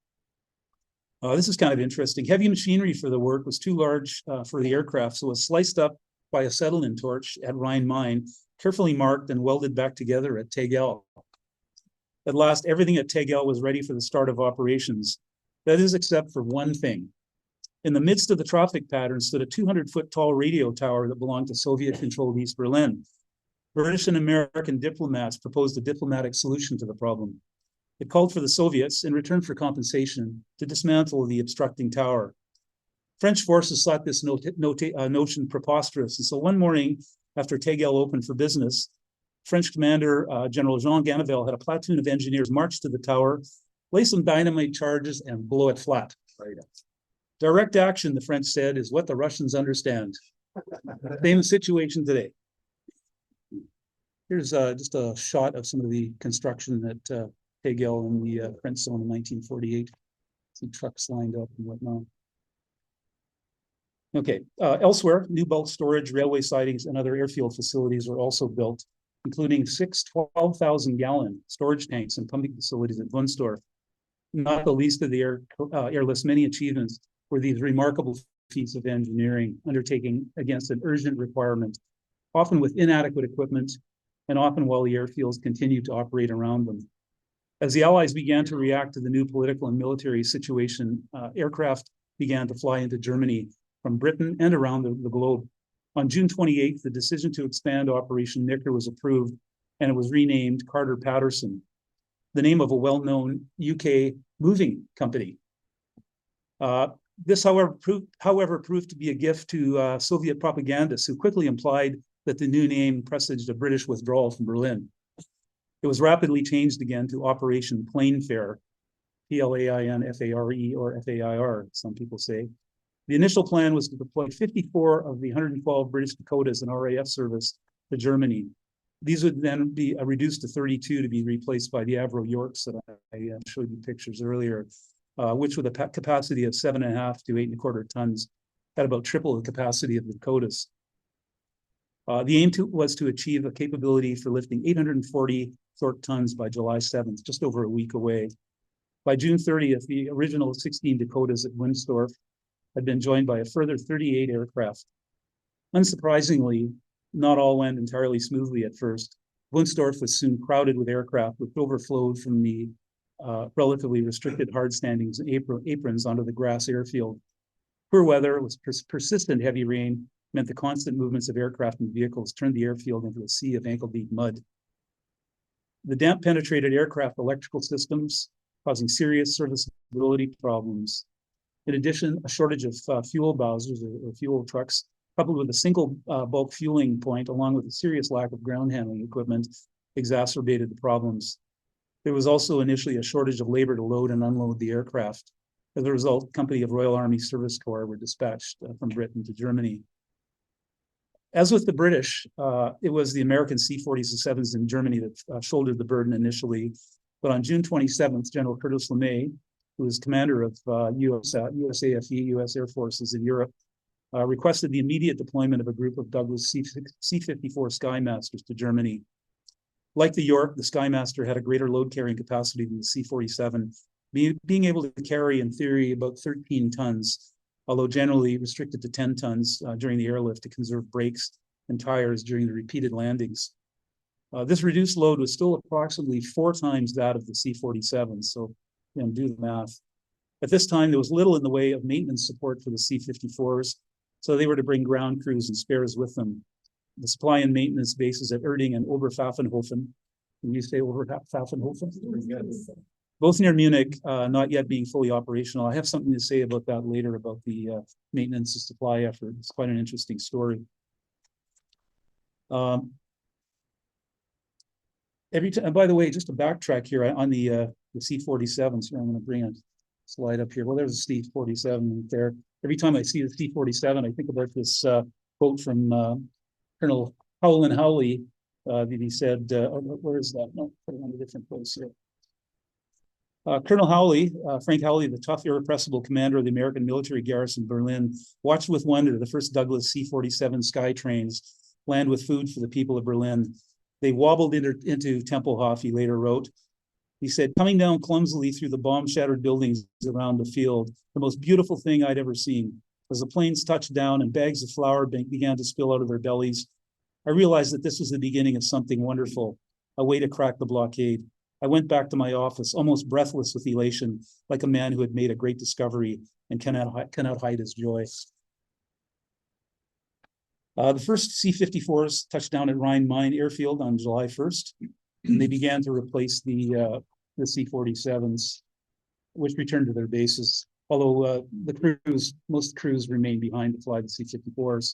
This is kind of interesting. Heavy machinery for the work was too large for the aircraft, so it was sliced up by a acetylene torch at Rhein-Main, carefully marked and welded back together at Tegel. At last, everything at Tegel was ready for the start of operations. That is, except for one thing. In the midst of the traffic pattern stood a 200-foot tall radio tower that belonged to Soviet-controlled East Berlin. British and American diplomats proposed a diplomatic solution to the problem. It called for the Soviets, in return for compensation, to dismantle the obstructing tower. French forces thought this notion preposterous, and so one morning, after Tegel opened for business, French commander General Jean Gannevel had a platoon of engineers march to the tower, lay some dynamite charges, and blow it flat. Right. Direct action, the French said, is what the Russians understand. Same situation today. Here's just a shot of some of the construction at Tegel in the French zone in 1948. Some trucks lined up and whatnot. Okay, elsewhere, new bulk storage, railway sidings, and other airfield facilities were also built, including 6 12,000-gallon storage tanks and pumping facilities at Wunstorf. Not the least of the airlift's many achievements were these remarkable feats of engineering undertaken against an urgent requirement, often with inadequate equipment, and often while the airfields continued to operate around them. As the Allies began to react to the new political and military situation, aircraft began to fly into Germany from Britain and around the globe. On June 28th, the decision to expand Operation Knicker was approved, and it was renamed Carter-Patterson. the name of a well-known UK moving company. This, however, proved to be a gift to Soviet propagandists who quickly implied that the new name presaged a British withdrawal from Berlin. It was rapidly changed again to Operation Plainfare, Plainfare, or FAIR, some people say. The initial plan was to deploy 54 of the 112 British Dakotas in RAF service to Germany. These would then be reduced to 32 to be replaced by the Avro Yorks that I showed you pictures earlier, which with a capacity of 7.5 to 8.25 tons, had about triple the capacity of the Dakotas. The aim was to achieve a capability for lifting 840 short tons by July 7th, just over a week away. By June 30th, the original 16 Dakotas at Wunstorf had been joined by a further 38 aircraft. Unsurprisingly, not all went entirely smoothly at first. Wunstorf was soon crowded with aircraft, which overflowed from the relatively restricted hard standings and aprons onto the grass airfield. Poor weather with persistent heavy rain meant the constant movements of aircraft and vehicles turned the airfield into a sea of ankle-deep mud. The damp penetrated aircraft electrical systems, causing serious serviceability problems. In addition, a shortage of fuel bowsers or fuel trucks, coupled with a single bulk fueling point, along with a serious lack of ground handling equipment, exacerbated the problems. There was also initially a shortage of labor to load and unload the aircraft. As a result, a company of Royal Army Service Corps were dispatched from Britain to Germany. As with the British, it was the American C-47s in Germany that shouldered the burden initially. But on June 27th, General Curtis LeMay, who was commander of USAFE, U.S. Air Forces in Europe, requested the immediate deployment of a group of Douglas C-54 Skymasters to Germany. Like the York, the Skymaster had a greater load carrying capacity than the C-47, being able to carry, in theory, about 13 tons, although generally restricted to 10 tons during the airlift to conserve brakes and tires during the repeated landings. This reduced load was still approximately 4 times that of the C-47, so do the math. At this time, there was little in the way of maintenance support for the C-54s, so they were to bring ground crews and spares with them. The supply and maintenance bases at Erding and Oberpfaffenhofen, can you say Oberpfaffenhofen? Both near Munich, not yet being fully operational. I have something to say about that later, about the maintenance and supply effort. It's quite an interesting story. And by the way, just to backtrack here on the C-47s, here I'm going to bring a slide up here. Well, there's a C-47 there. Every time I see the C-47, I think about this quote from Colonel Howland Howley that he said, where is that? No, put it on a different place here. Colonel Howley, Frank Howley, the tough, irrepressible commander of the American military garrison in Berlin, watched with wonder the first Douglas C-47 sky trains land with food for the people of Berlin. They wobbled into Tempelhof, he later wrote. He said, coming down clumsily through the bomb-shattered buildings around the field, the most beautiful thing I'd ever seen. As the planes touched down and bags of flour began to spill out of their bellies, I realized that this was the beginning of something wonderful, a way to crack the blockade. I went back to my office, almost breathless with elation, like a man who had made a great discovery and cannot hide his joy. The first C-54s touched down at Rhein-Main airfield on July 1st, and they began to replace the C-47s, which returned to their bases, although most crews remained behind to fly the C-54s.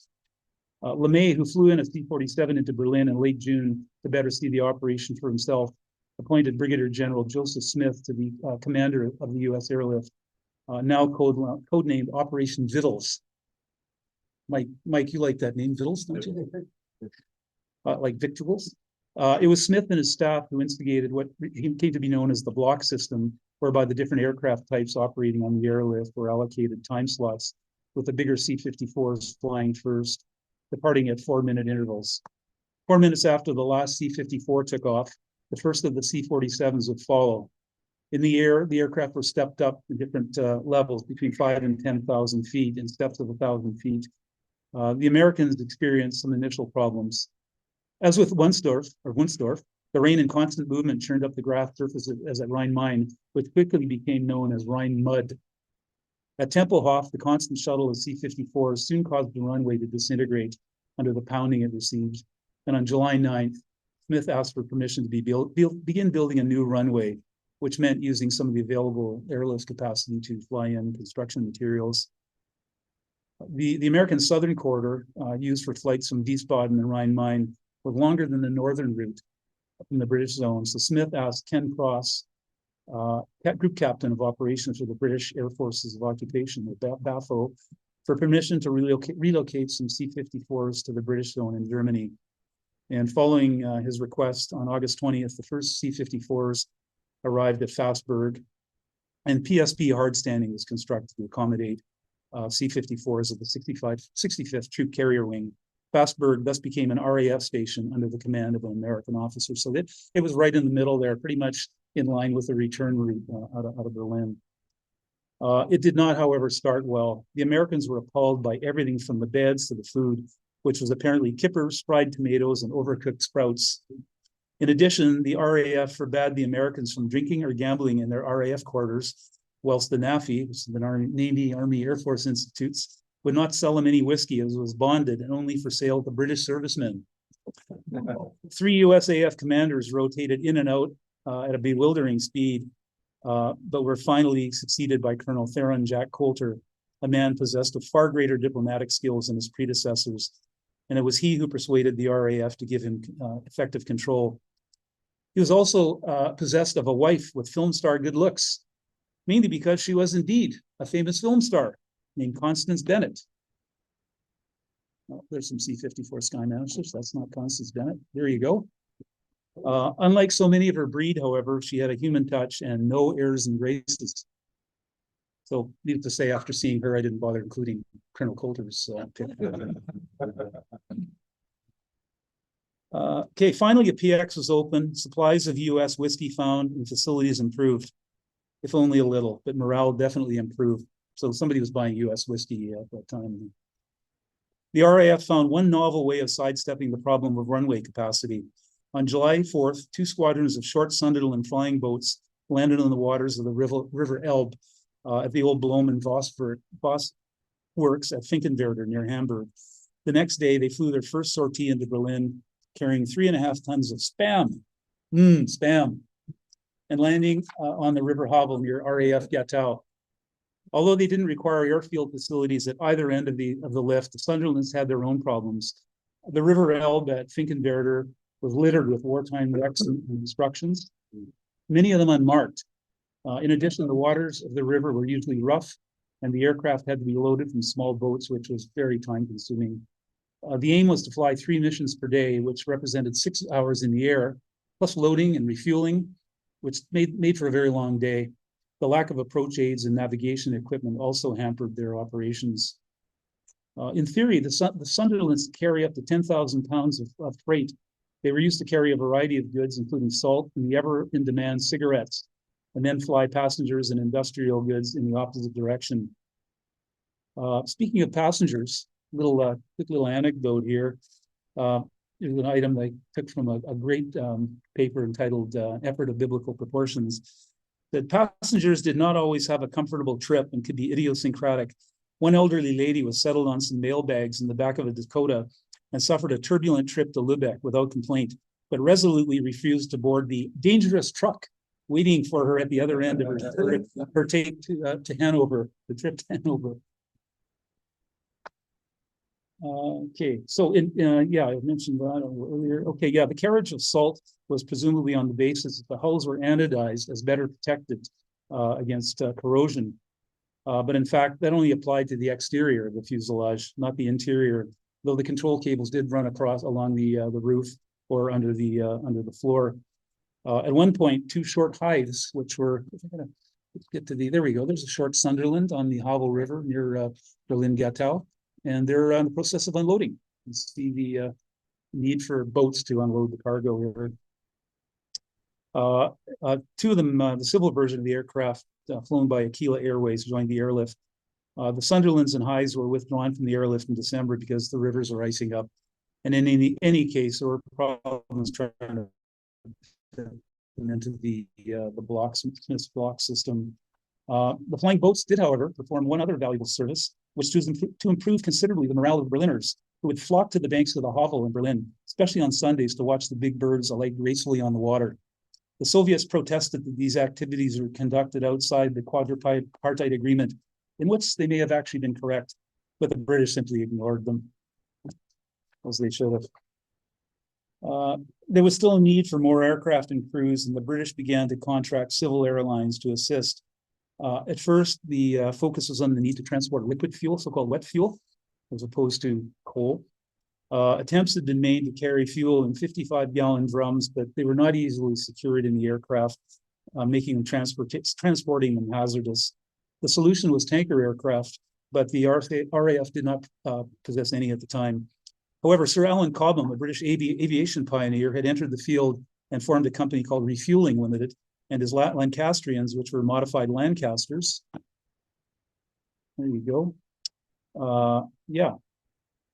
LeMay, who flew in a C-47 into Berlin in late June to better see the operation for himself, appointed Brigadier General Joseph Smith to be commander of the U.S. Airlift, now codenamed Operation Vittles. Mike, you like that name, Vittles, don't you? Like victuals. It was Smith and his staff who instigated what came to be known as the block system, whereby the different aircraft types operating on the airlift were allocated time slots, with the bigger C-54s flying first, departing at 4-minute intervals. 4 minutes after the last C-54 took off, the first of the C-47s would follow. In the air, the aircraft were stepped up in different levels between 5,000 and 10,000 feet in steps of 1,000 feet. The Americans experienced some initial problems. As with Wunstorf, the rain and constant movement churned up the grass surface as at Rhein-Main, which quickly became known as Rhine mud. At Tempelhof, the constant shuttle of C-54s soon caused the runway to disintegrate under the pounding it received. And on July 9th, Smith asked for permission to begin building a new runway, which meant using some of the available airlift capacity to fly in construction materials. The American Southern Corridor, used for flights from Wiesbaden and Rhine-Main, was longer than the northern route from the British zone. So Smith asked Ken Cross, group captain of operations for the British Air Forces of Occupation, or BAFO, for permission to relocate some C-54s to the British zone in Germany. And following his request, on August 20th, the first C-54s arrived at Fassberg, and PSP hardstanding was constructed to accommodate C-54s of the 65th Troop Carrier Wing. Fassberg thus became an RAF station under the command of an American officer. So it was right in the middle there, pretty much in line with the return route out of Berlin. It did not, however, start well. The Americans were appalled by everything from the beds to the food, which was apparently kippers, fried tomatoes, and overcooked sprouts. In addition, the RAF forbade the Americans from drinking or gambling in their RAF quarters, whilst the NAFI, which is the Navy, Army, Air Force Institutes, would not sell them any whiskey as it was bonded and only for sale to British servicemen. 3 USAF commanders rotated in and out at a bewildering speed, but were finally succeeded by Colonel Theron Jack Coulter, a man possessed of far greater diplomatic skills than his predecessors. And it was he who persuaded the RAF to give him effective control. He was also possessed of a wife with film star good looks, mainly because she was indeed a famous film star named Constance Bennett. Oh, there's some C-54 Skymanagers. That's not Constance Bennett. There you go. Unlike so many of her breed, however, she had a human touch and no airs and graces. So, needless to say, after seeing her, I didn't bother including Colonel Coulter's pick. Okay, finally, a PX was open. Supplies of U.S. whiskey found and facilities improved, if only a little, but morale definitely improved. So somebody was buying U.S. whiskey at that time. The RAF found one novel way of sidestepping the problem of runway capacity. On July 4th, 2 squadrons of short Sunderland flying boats landed on the waters of the River Elbe at the old Blom and Voss works at Finkenwerder near Hamburg. The next day, they flew their first sortie into Berlin, carrying 3.5 tons of spam, and landing on the River Havel near RAF Gatow. Although they didn't require airfield facilities at either end of the lift, the Sunderlands had their own problems. The River Elbe at Finkenwerder was littered with wartime wrecks and destructions, many of them unmarked. In addition, the waters of the river were usually rough, and the aircraft had to be loaded from small boats, which was very time-consuming. The aim was to fly 3 missions per day, which represented 6 hours in the air, plus loading and refueling, which made for a very long day. The lack of approach aids and navigation equipment also hampered their operations. In theory, the Sunderlands carry up to 10,000 pounds of freight. They were used to carry a variety of goods, including salt and the ever-in-demand cigarettes, and then fly passengers and industrial goods in the opposite direction. Speaking of passengers, quick little anecdote here. Here's an item I took from a great paper entitled Effort of Biblical Proportions, that passengers did not always have a comfortable trip and could be idiosyncratic. One elderly lady was settled on some mail bags in the back of a Dakota and suffered a turbulent trip to Lubeck without complaint, but resolutely refused to board the dangerous truck waiting for her at the other end of her take to Hanover, the trip to Hanover. Okay, so yeah, I mentioned that earlier. Okay, yeah, the carriage of salt was presumably on the basis that the hulls were anodized as better protected against corrosion. But in fact, that only applied to the exterior of the fuselage, not the interior, though the control cables did run along the roof or under the floor. At one point, 2 short hives, which were, if I'm gonna get to there we go, there's a short Sunderland on the Havel River near Berlin Gatow, and they're in the process of unloading. You see the need for boats to unload the cargo here. 2 of them, the civil version of the aircraft flown by Aquila Airways, joined the airlift. The Sunderlands and Highs were withdrawn from the airlift in December because the rivers are icing up. And in any case, there were problems trying to into the Smith's block system. The flying boats did, however, perform one other valuable service, which was to improve considerably the morale of Berliners, who would flock to the banks of the Havel in Berlin, especially on Sundays, to watch the big birds alight gracefully on the water. The Soviets protested that these activities were conducted outside the quadripartite agreement, in which they may have actually been correct, but the British simply ignored them, as they should have. There was still a need for more aircraft and crews, and the British began to contract civil airlines to assist. At first, the focus was on the need to transport liquid fuel, so-called wet fuel, as opposed to coal. Attempts had been made to carry fuel in 55-gallon drums, but they were not easily secured in the aircraft, making them transporting them hazardous. The solution was tanker aircraft, but the RAF did not possess any at the time. However, Sir Alan Parkin, a British aviation pioneer, had entered the field and formed a company called Refueling Limited, and his Lancastrians, which were modified Lancasters. There you go. Yeah.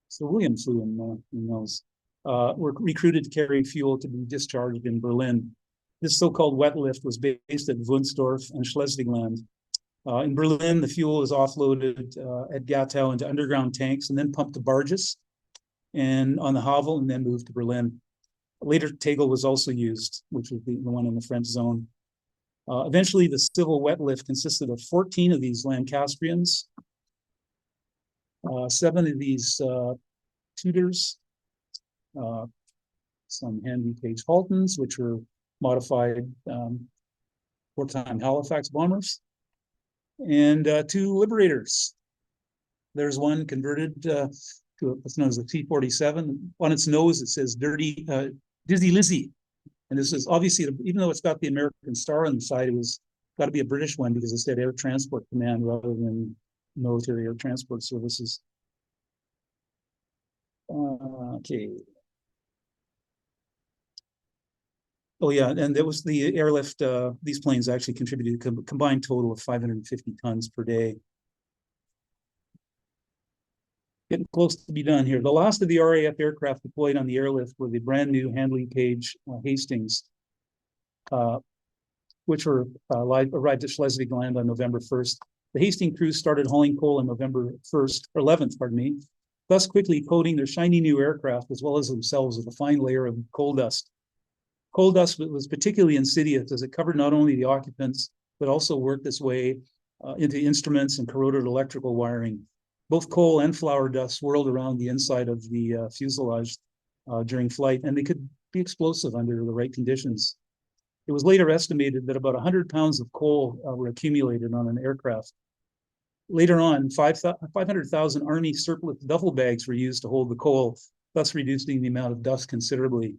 So William flew in those. Were recruited to carry fuel to be discharged in Berlin. This so-called wet lift was based at Wunsdorf and Schleswig-Land. In Berlin, the fuel is offloaded at Gatow into underground tanks and then pumped to barges and on the Havel and then moved to Berlin. Later, Tegel was also used, which was the one in the French zone. Eventually, the civil wet lift consisted of 14 of these Lancastrians, 7 of these Tudors, some handy Page Haltons, which were modified wartime Halifax bombers, and 2 Liberators. There's one converted to what's known as the T-47. On its nose, it says Dizzy Lizzy. And this is obviously, even though it's got the American star on the side, it was got to be a British one because it said Air Transport Command rather than Military Air Transport Services. Okay. Oh yeah, and there was the airlift. These planes actually contributed a combined total of 550 tons per day. Getting close to be done here. The last of the RAF aircraft deployed on the airlift were the brand new Handley Page Hastings, which were arrived at Schleswig-Land on November 1st. The Hastings crews started hauling coal on November 1st, or 11th, pardon me, thus quickly coating their shiny new aircraft as well as themselves with a fine layer of coal dust. Coal dust was particularly insidious as it covered not only the occupants, but also worked its way into instruments and corroded electrical wiring. Both coal and flour dust swirled around the inside of the fuselage during flight, and they could be explosive under the right conditions. It was later estimated that about 100 pounds of coal were accumulated on an aircraft. Later on, 500,000 Army surplus duffel bags were used to hold the coal, thus reducing the amount of dust considerably.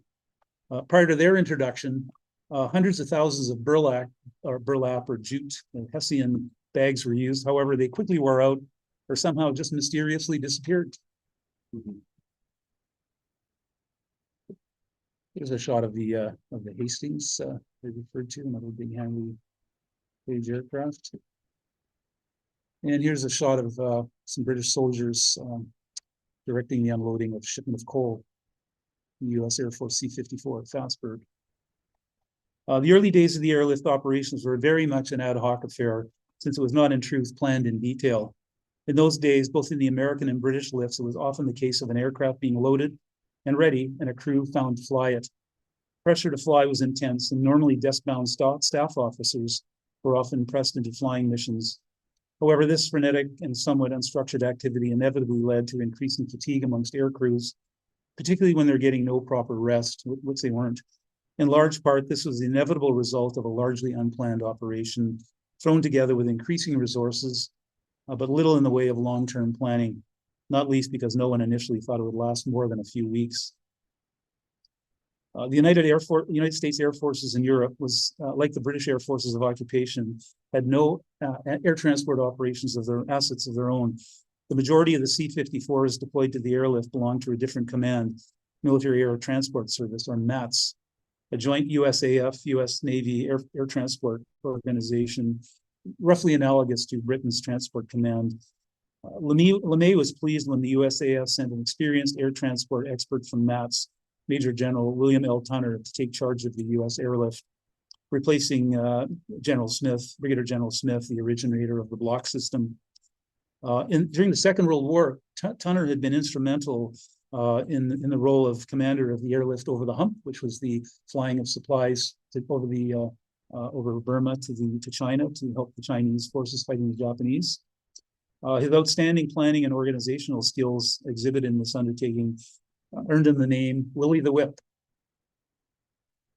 Prior to their introduction, hundreds of thousands of burlap or jute Hessian bags were used. However, they quickly wore out or somehow just mysteriously disappeared. Here's a shot of the Hastings they referred to, another big Handley Page aircraft. And here's a shot of some British soldiers directing the unloading of shipment of coal in the U.S. Air Force C-54 at Fastburg. The early days of the airlift operations were very much an ad hoc affair, since it was not in truth planned in detail. In those days, both in the American and British lifts, it was often the case of an aircraft being loaded and ready, and a crew found to fly it. Pressure to fly was intense, and normally desk-bound staff officers were often pressed into flying missions. However, this frenetic and somewhat unstructured activity inevitably led to increasing fatigue amongst air crews, particularly when they're getting no proper rest, which they weren't. In large part, this was the inevitable result of a largely unplanned operation, thrown together with increasing resources, but little in the way of long-term planning, not least because no one initially thought it would last more than a few weeks. The United States Air Forces in Europe was, like the British Air Forces of occupation, had no air transport operations of their assets of their own. The majority of the C-54s deployed to the airlift belonged to a different command, Military Air Transport Service, or MATS, a joint USAF, US Navy Air Transport Organization, roughly analogous to Britain's Transport Command. LeMay was pleased when the USAF sent an experienced air transport expert from MATS, Major General William L. Tunner, to take charge of the U.S. airlift, replacing Brigadier General Smith, the originator of the block system. During the Second World War, Tunner had been instrumental in the role of commander of the airlift over the hump, which was the flying of supplies over Burma to China to help the Chinese forces fighting the Japanese. His outstanding planning and organizational skills exhibited in this undertaking earned him the name Willie the Whip.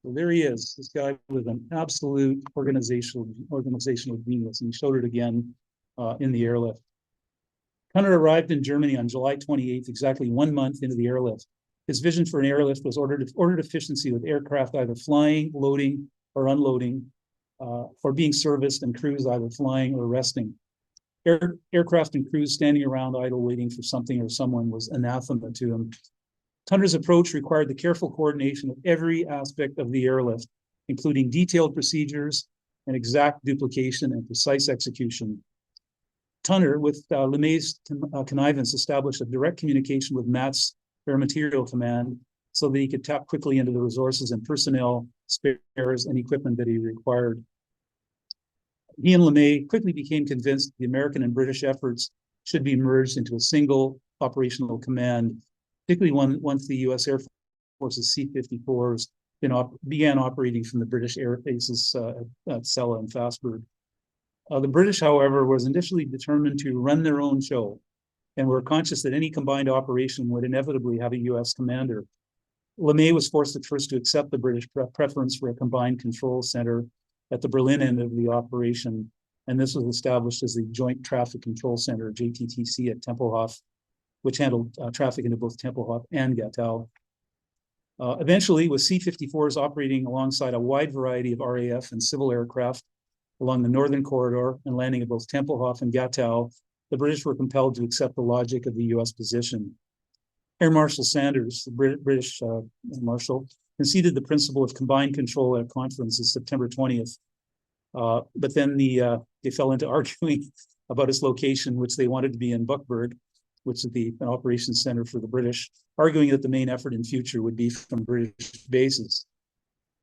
So there he is, this guy with an absolute organizational genius, and he showed it again in the airlift. Tunner arrived in Germany on July 28th, exactly 1 month into the airlift. His vision for an airlift was ordered efficiency with aircraft either flying, loading, or unloading, or being serviced, and crews either flying or resting. Aircraft and crews standing around idle waiting for something or someone was anathema to him. Tunner's approach required the careful coordination of every aspect of the airlift, including detailed procedures and exact duplication and precise execution. Tunner, with LeMay's connivance, established a direct communication with MAT's Air Material Command so that he could tap quickly into the resources and personnel, spares, and equipment that he required. He and LeMay quickly became convinced the American and British efforts should be merged into a single operational command, particularly once the U.S. Air Force's C-54s began operating from the British air bases at Celle and Fassburg. The British, however, was initially determined to run their own show and were conscious that any combined operation would inevitably have a U.S. commander. LeMay was forced at first to accept the British preference for a combined control center at the Berlin end of the operation, and this was established as the Joint Traffic Control Center, JTTC, at Tempelhof, which handled traffic into both Tempelhof and Gatow. Eventually, with C-54s operating alongside a wide variety of RAF and civil aircraft along the northern corridor and landing at both Tempelhof and Gatow, the British were compelled to accept the logic of the U.S. position. Air Marshal Sanders, the British Marshal, conceded the principle of combined control at a conference on September 20th. But then they fell into arguing about its location, which they wanted to be in Buckberg, which is an operations center for the British, arguing that the main effort in future would be from British bases.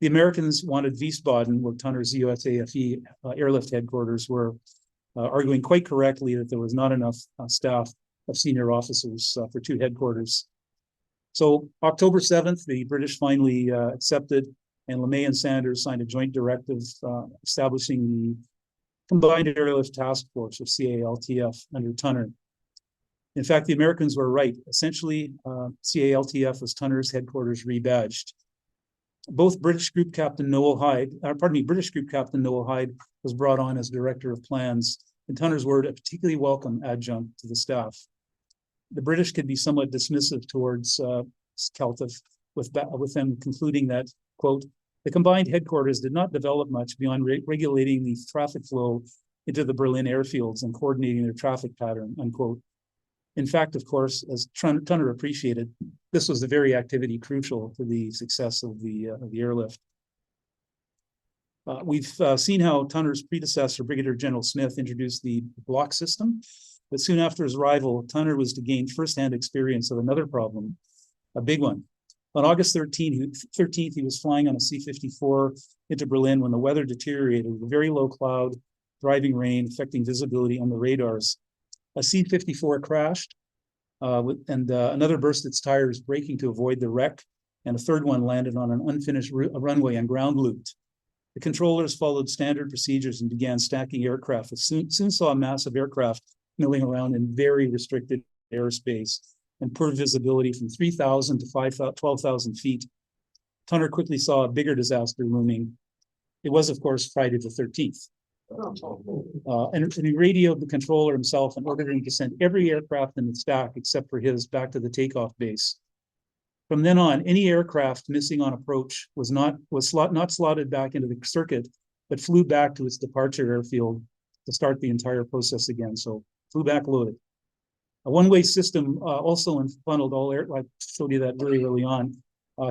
The Americans wanted Wiesbaden, where Tunner's USAFE airlift headquarters were, arguing quite correctly that there was not enough staff of senior officers for two headquarters. So October 7th, the British finally accepted, and LeMay and Sanders signed a joint directive establishing the Combined Airlift Task Force, or CALTF, under Tunner. In fact, the Americans were right. Essentially, CALTF was Tunner's headquarters rebadged. Both British Group Captain Noel Hyde was brought on as Director of Plans, in Tunner's word, a particularly welcome adjunct to the staff. The British could be somewhat dismissive towards CALTF, with them concluding that, quote, the combined headquarters did not develop much beyond regulating the traffic flow into the Berlin airfields and coordinating their traffic pattern, unquote. In fact, of course, as Tunner appreciated, this was the very activity crucial to the success of the airlift. We've seen how Tunner's predecessor, Brigadier General Smith, introduced the block system, but soon after his arrival, Tunner was to gain firsthand experience of another problem, a big one. On August 13th, he was flying on a C-54 into Berlin when the weather deteriorated with very low cloud, driving rain, affecting visibility on the radars. A C-54 crashed, and another burst its tires, braking to avoid the wreck, and a third one landed on an unfinished runway and ground looped. The controllers followed standard procedures and began stacking aircraft. Soon saw a mass of aircraft milling around in very restricted airspace and poor visibility from 3,000 to 12,000 feet. Tunner quickly saw a bigger disaster looming. It was, of course, Friday the 13th. And he radioed the controller himself and ordered him to send every aircraft in the stack except for his back to the takeoff base. From then on, any aircraft missing on approach was not slotted back into the circuit, but flew back to its departure airfield to start the entire process again. So flew back loaded. A one-way system also funneled all air. I showed you that very early on.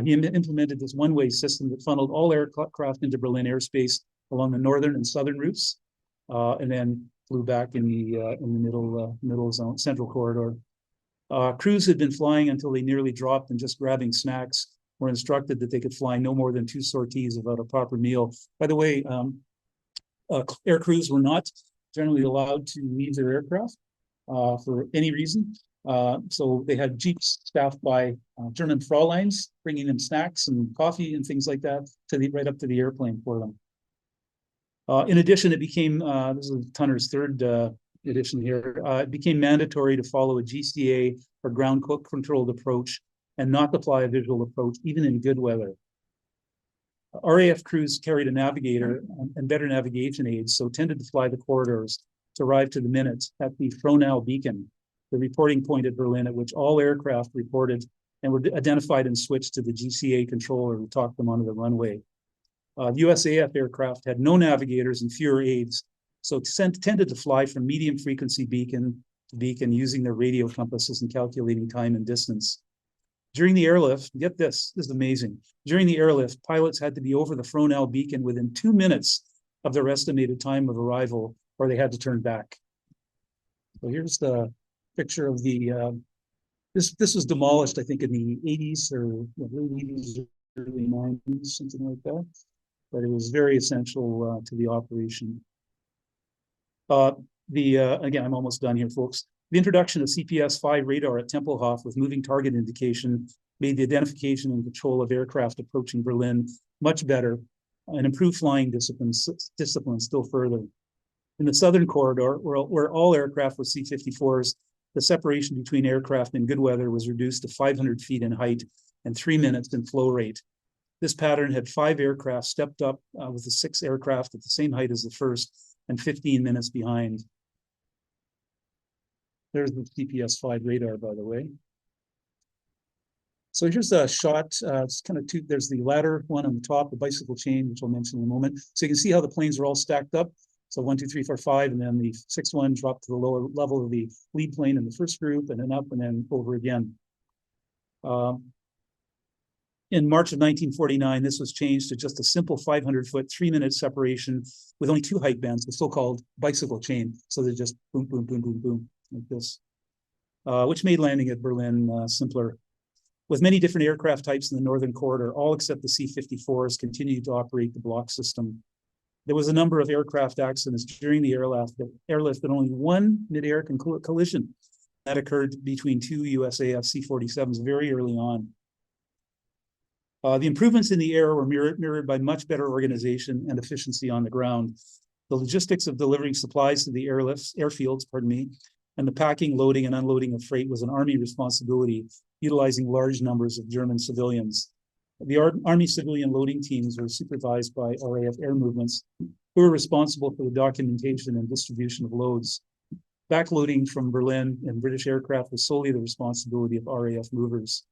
He implemented this one-way system that funneled all aircraft into Berlin airspace along the northern and southern routes, and then flew back in the middle zone, central corridor. Crews had been flying until they nearly dropped and just grabbing snacks were instructed that they could fly no more than 2 sorties without a proper meal. By the way, air crews were not generally allowed to leave their aircraft for any reason. So they had jeeps staffed by German Fräuleins, bringing them snacks and coffee and things like that right up to the airplane for them. In addition, it became, this is Tunner's third edition here, it became mandatory to follow a GCA or ground controlled approach and not to fly a visual approach, even in good weather. RAF crews carried a navigator and better navigation aids, so tended to fly the corridors to arrive to the minute at the Frohnau beacon, the reporting point at Berlin at which all aircraft reported and were identified and switched to the GCA controller who talked them onto the runway. USAF aircraft had no navigators and fewer aids, so tended to fly from medium frequency beacon to beacon using their radio compasses and calculating time and distance. During the airlift, get this is amazing. During the airlift, pilots had to be over the Frohnau beacon within 2 minutes of their estimated time of arrival, or they had to turn back. So here's the picture of the, this was demolished, I think, in the 80s or late 80s, early 90s, something like that. But it was very essential to the operation. Again, I'm almost done here, folks. The introduction of CPS-5 radar at Tempelhof with moving target indication made the identification and control of aircraft approaching Berlin much better and improved flying discipline still further. In the southern corridor, where all aircraft were C-54s, the separation between aircraft in good weather was reduced to 500 feet in height and 3 minutes in flow rate. This pattern had 5 aircraft stepped up with the 6 aircraft at the same height as the first and 15 minutes behind. There's the CPS-5 radar, by the way. So here's a shot. It's kind of two. There's the ladder one on the top, the bicycle chain, which I'll mention in a moment. So you can see how the planes are all stacked up. So 1, 2, 3, 4, 5, and then the 6th one dropped to the lower level of the lead plane in the first group, and then up and then over again. In March of 1949, this was changed to just a simple 500-foot, 3-minute separation with only 2 height bands, the so-called bicycle chain. So they're just boom, boom, boom, boom, boom, like this, which made landing at Berlin simpler. With many different aircraft types in the northern corridor, all except the C-54s continued to operate the block system. There was a number of aircraft accidents during the airlift, but only one mid-air collision that occurred between 2 USAF C-47s very early on. The improvements in the air were mirrored by much better organization and efficiency on the ground. The logistics of delivering supplies to the airfields, and the packing, loading, and unloading of freight was an Army responsibility, utilizing large numbers of German civilians. The Army civilian loading teams were supervised by RAF air movements, who were responsible for the documentation and distribution of loads. Backloading from Berlin and British aircraft was solely the responsibility of RAF movers.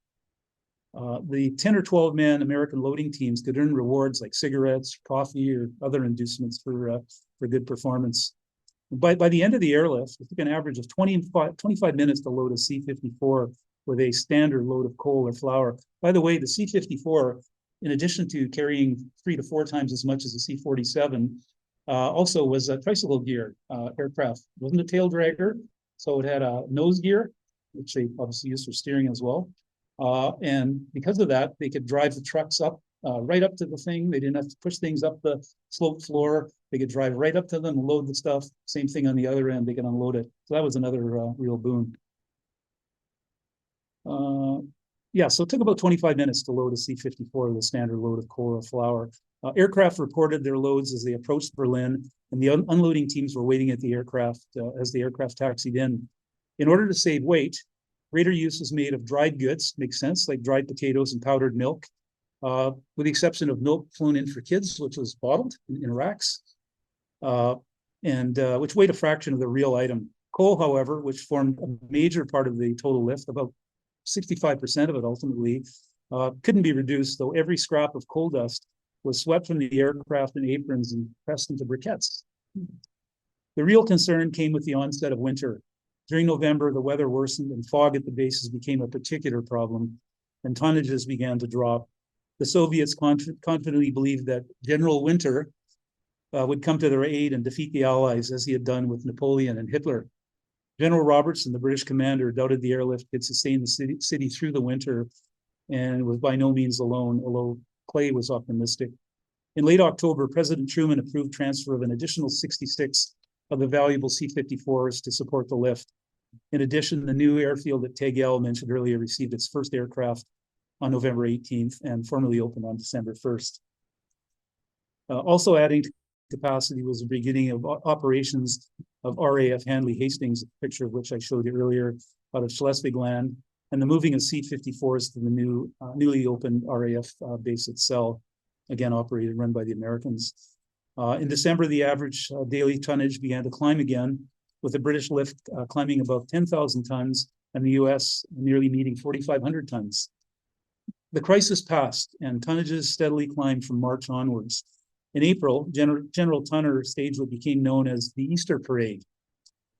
The 10 or 12 man American loading teams could earn rewards like cigarettes, coffee, or other inducements for good performance. By the end of the airlift, it took an average of 25 minutes to load a C-54 with a standard load of coal or flour. By the way, the C-54, in addition to carrying 3 to 4 times as much as the C-47, also was a tricycle gear aircraft. It wasn't a tail dragger, so it had a nose gear, which they obviously used for steering as well. And because of that, they could drive the trucks up, right up to the thing. They didn't have to push things up the sloped floor. They could drive right up to them and load the stuff. Same thing on the other end, they could unload it. So that was another real boon. Yeah, so it took about 25 minutes to load a C-54 with a standard load of coal or flour. Aircraft reported their loads as they approached Berlin, and the unloading teams were waiting at the aircraft as the aircraft taxied in. In order to save weight, greater use was made of dried goods, makes sense, like dried potatoes and powdered milk, with the exception of milk flown in for kids, which was bottled in racks, which weighed a fraction of the real item. Coal, however, which formed a major part of the total lift, about 65% of it ultimately, couldn't be reduced, though every scrap of coal dust was swept from the aircraft in aprons and pressed into briquettes. The real concern came with the onset of winter. During November, the weather worsened and fog at the bases became a particular problem, and tonnages began to drop. The Soviets confidently believed that General Winter would come to their aid and defeat the Allies, as he had done with Napoleon and Hitler. General Robertson, the British commander, doubted the airlift could sustain the city through the winter and was by no means alone, although Clay was optimistic. In late October, President Truman approved transfer of an additional 66 of the valuable C-54s to support the lift. In addition, the new airfield at Tegel mentioned earlier received its first aircraft on November 18th and formally opened on December 1st. Also adding to capacity was the beginning of operations of RAF Handley Hastings, a picture of which I showed you earlier, out of Schleswig-Land, and the moving of C-54s to the newly opened RAF base at Cell, again operated and run by the Americans. In December, the average daily tonnage began to climb again, with the British lift climbing above 10,000 tons and the US nearly meeting 4,500 tons. The crisis passed and tonnages steadily climbed from March onwards. In April, General Tunner staged what became known as the Easter Parade.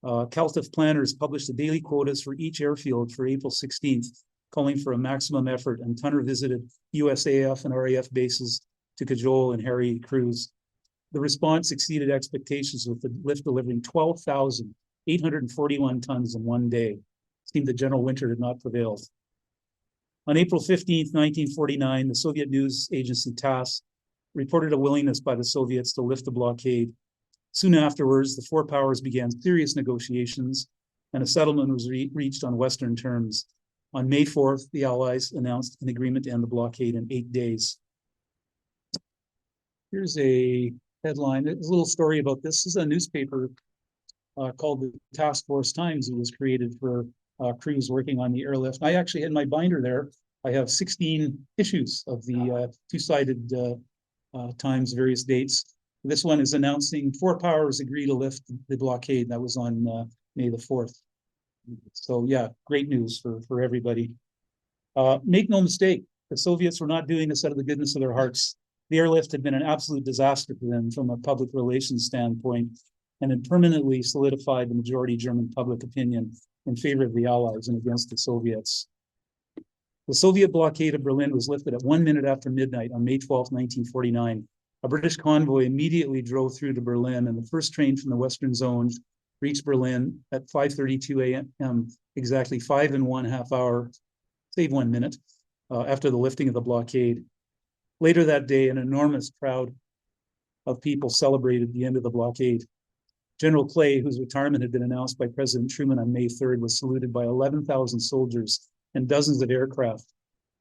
CALTIF planners published the daily quotas for each airfield for April 16th, calling for a maximum effort, and Tunner visited USAF and RAF bases to cajole and harry crews. The response exceeded expectations, with the lift delivering 12,841 tons in one day. It seemed that general winter had not prevailed. On April 15th, 1949, the Soviet news agency CAHS reported a willingness by the Soviets to lift the blockade. Soon afterwards, the four powers began serious negotiations, and a settlement was reached on Western terms. On May 4th, the Allies announced an agreement to end the blockade in 8 days. Here's a headline. There's a little story about this. This is a newspaper called the Task Force Times. It was created for crews working on the airlift. I actually had my binder there. I have 16 issues of the two-sided Times, various dates. This one is announcing four powers agree to lift the blockade. That was on May the 4th. So yeah, great news for everybody. Make no mistake, the Soviets were not doing this out of the goodness of their hearts. The airlift had been an absolute disaster for them from a public relations standpoint, and had permanently solidified the majority German public opinion in favor of the Allies and against the Soviets. The Soviet blockade of Berlin was lifted at 1 minute after midnight on May 12, 1949. A British convoy immediately drove through to Berlin, and the first train from the Western Zone reached Berlin at 5:32 a.m., exactly 5½ hours, save 1 minute, after the lifting of the blockade. Later that day, an enormous crowd of people celebrated the end of the blockade. General Clay, whose retirement had been announced by President Truman on May 3rd, was saluted by 11,000 soldiers and dozens of aircraft.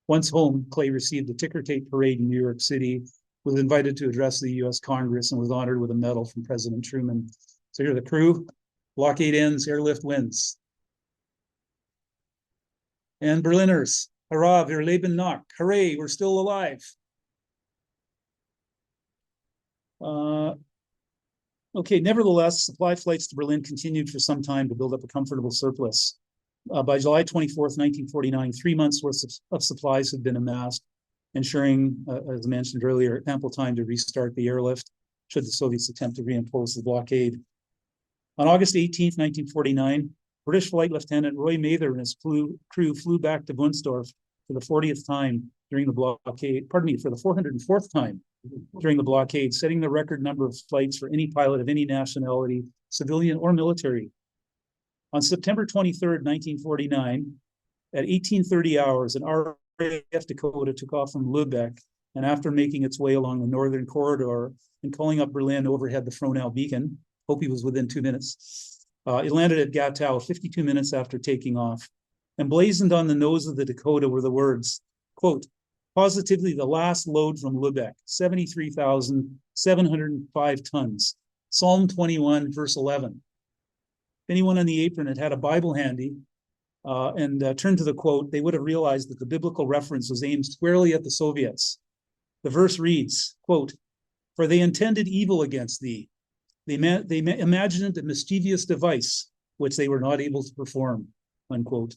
Once home, Clay received a ticker-tape parade in New York City, was invited to address the U.S. Congress, and was honored with a medal from President Truman. So here are the crew. Blockade ends, airlift wins. And Berliners, hurrah, wir leben noch. Hooray, we're still alive. Okay, nevertheless, supply flights to Berlin continued for some time to build up a comfortable surplus. By July 24th, 1949, 3 months worth of supplies had been amassed, ensuring, as mentioned earlier, ample time to restart the airlift should the Soviets attempt to reimpose the blockade. On August 18th, 1949, British Flight Lieutenant Roy Mather and his crew flew back to Wunstorf for the 40th time during the blockade, for the 404th time during the blockade, setting the record number of flights for any pilot of any nationality, civilian or military. On September 23rd, 1949, at 18:30 hours, an RAF Dakota took off from Lübeck, and after making its way along the northern corridor and calling up Berlin overhead the Frohnau beacon, hope he was within 2 minutes, it landed at Gatow 52 minutes after taking off. Emblazoned on the nose of the Dakota were the words, quote, "Positively the last load from Lübeck, 73,705 tons. Psalm 21, verse 11. If anyone on the apron had a Bible handy and turned to the quote, they would have realized that the biblical reference was aimed squarely at the Soviets. The verse reads, quote, "For they intended evil against thee. They imagined a mischievous device, which they were not able to perform," unquote.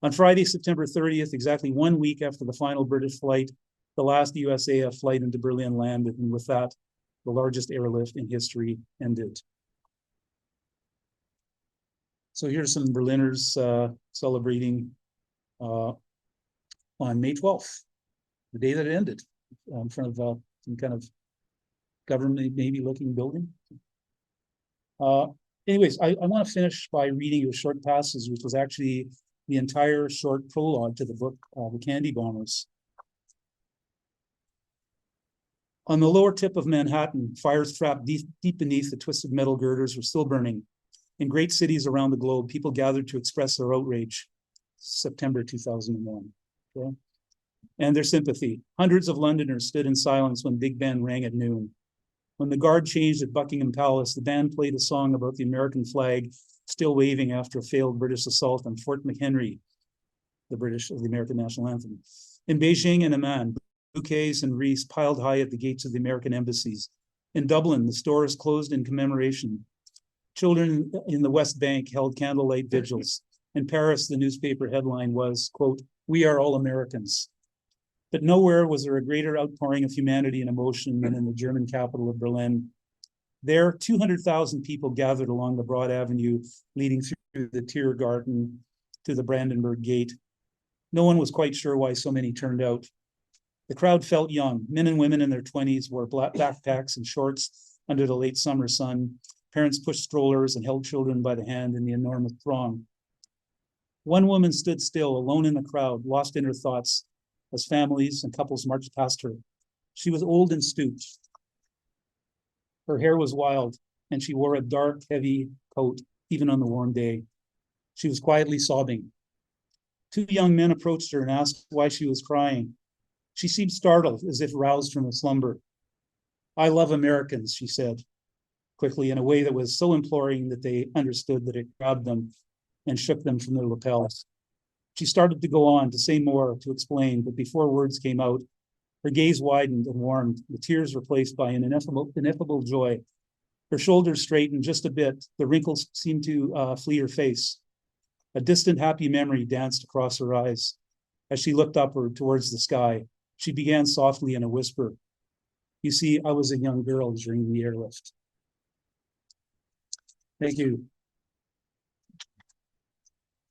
On Friday, September 30th, exactly 1 week after the final British flight, the last USAF flight into Berlin landed, and with that, the largest airlift in history ended. So here's some Berliners celebrating on May 12th, the day that it ended, in front of some kind of government maybe looking building. Anyways, I want to finish by reading a short passage, which was actually the entire short prologue to the book, The Candy Bombers. On the lower tip of Manhattan, fires trapped deep beneath the twisted metal girders were still burning. In great cities around the globe, people gathered to express their outrage. September 2001. Okay? And their sympathy. Hundreds of Londoners stood in silence when Big Ben rang at noon. When the guard changed at Buckingham Palace, the band played a song about the American flag still waving after a failed British assault on Fort McHenry, the American national anthem. In Beijing and Amman, bouquets and wreaths piled high at the gates of the American embassies. In Dublin, the stores closed in commemoration. Children in the West Bank held candlelight vigils. In Paris, the newspaper headline was, quote, "We are all Americans." But nowhere was there a greater outpouring of humanity and emotion than in the German capital of Berlin. There, 200,000 people gathered along the broad avenue leading through the Tiergarten to the Brandenburg Gate. No one was quite sure why so many turned out. The crowd felt young. Men and women in their 20s wore black backpacks and shorts under the late summer sun. Parents pushed strollers and held children by the hand in the enormous throng. One woman stood still, alone in the crowd, lost in her thoughts, as families and couples marched past her. She was old and stooped. Her hair was wild, and she wore a dark, heavy coat, even on the warm day. She was quietly sobbing. Two young men approached her and asked why she was crying. She seemed startled, as if roused from a slumber. "I love Americans," she said, quickly, in a way that was so imploring that they understood that it grabbed them and shook them from their lapels. She started to go on, to say more, to explain, but before words came out, her gaze widened and warmed, the tears replaced by an ineffable joy. Her shoulders straightened just a bit, the wrinkles seemed to flee her face. A distant happy memory danced across her eyes. As she looked upward towards the sky, she began softly in a whisper, "You see, I was a young girl during the airlift." Thank you.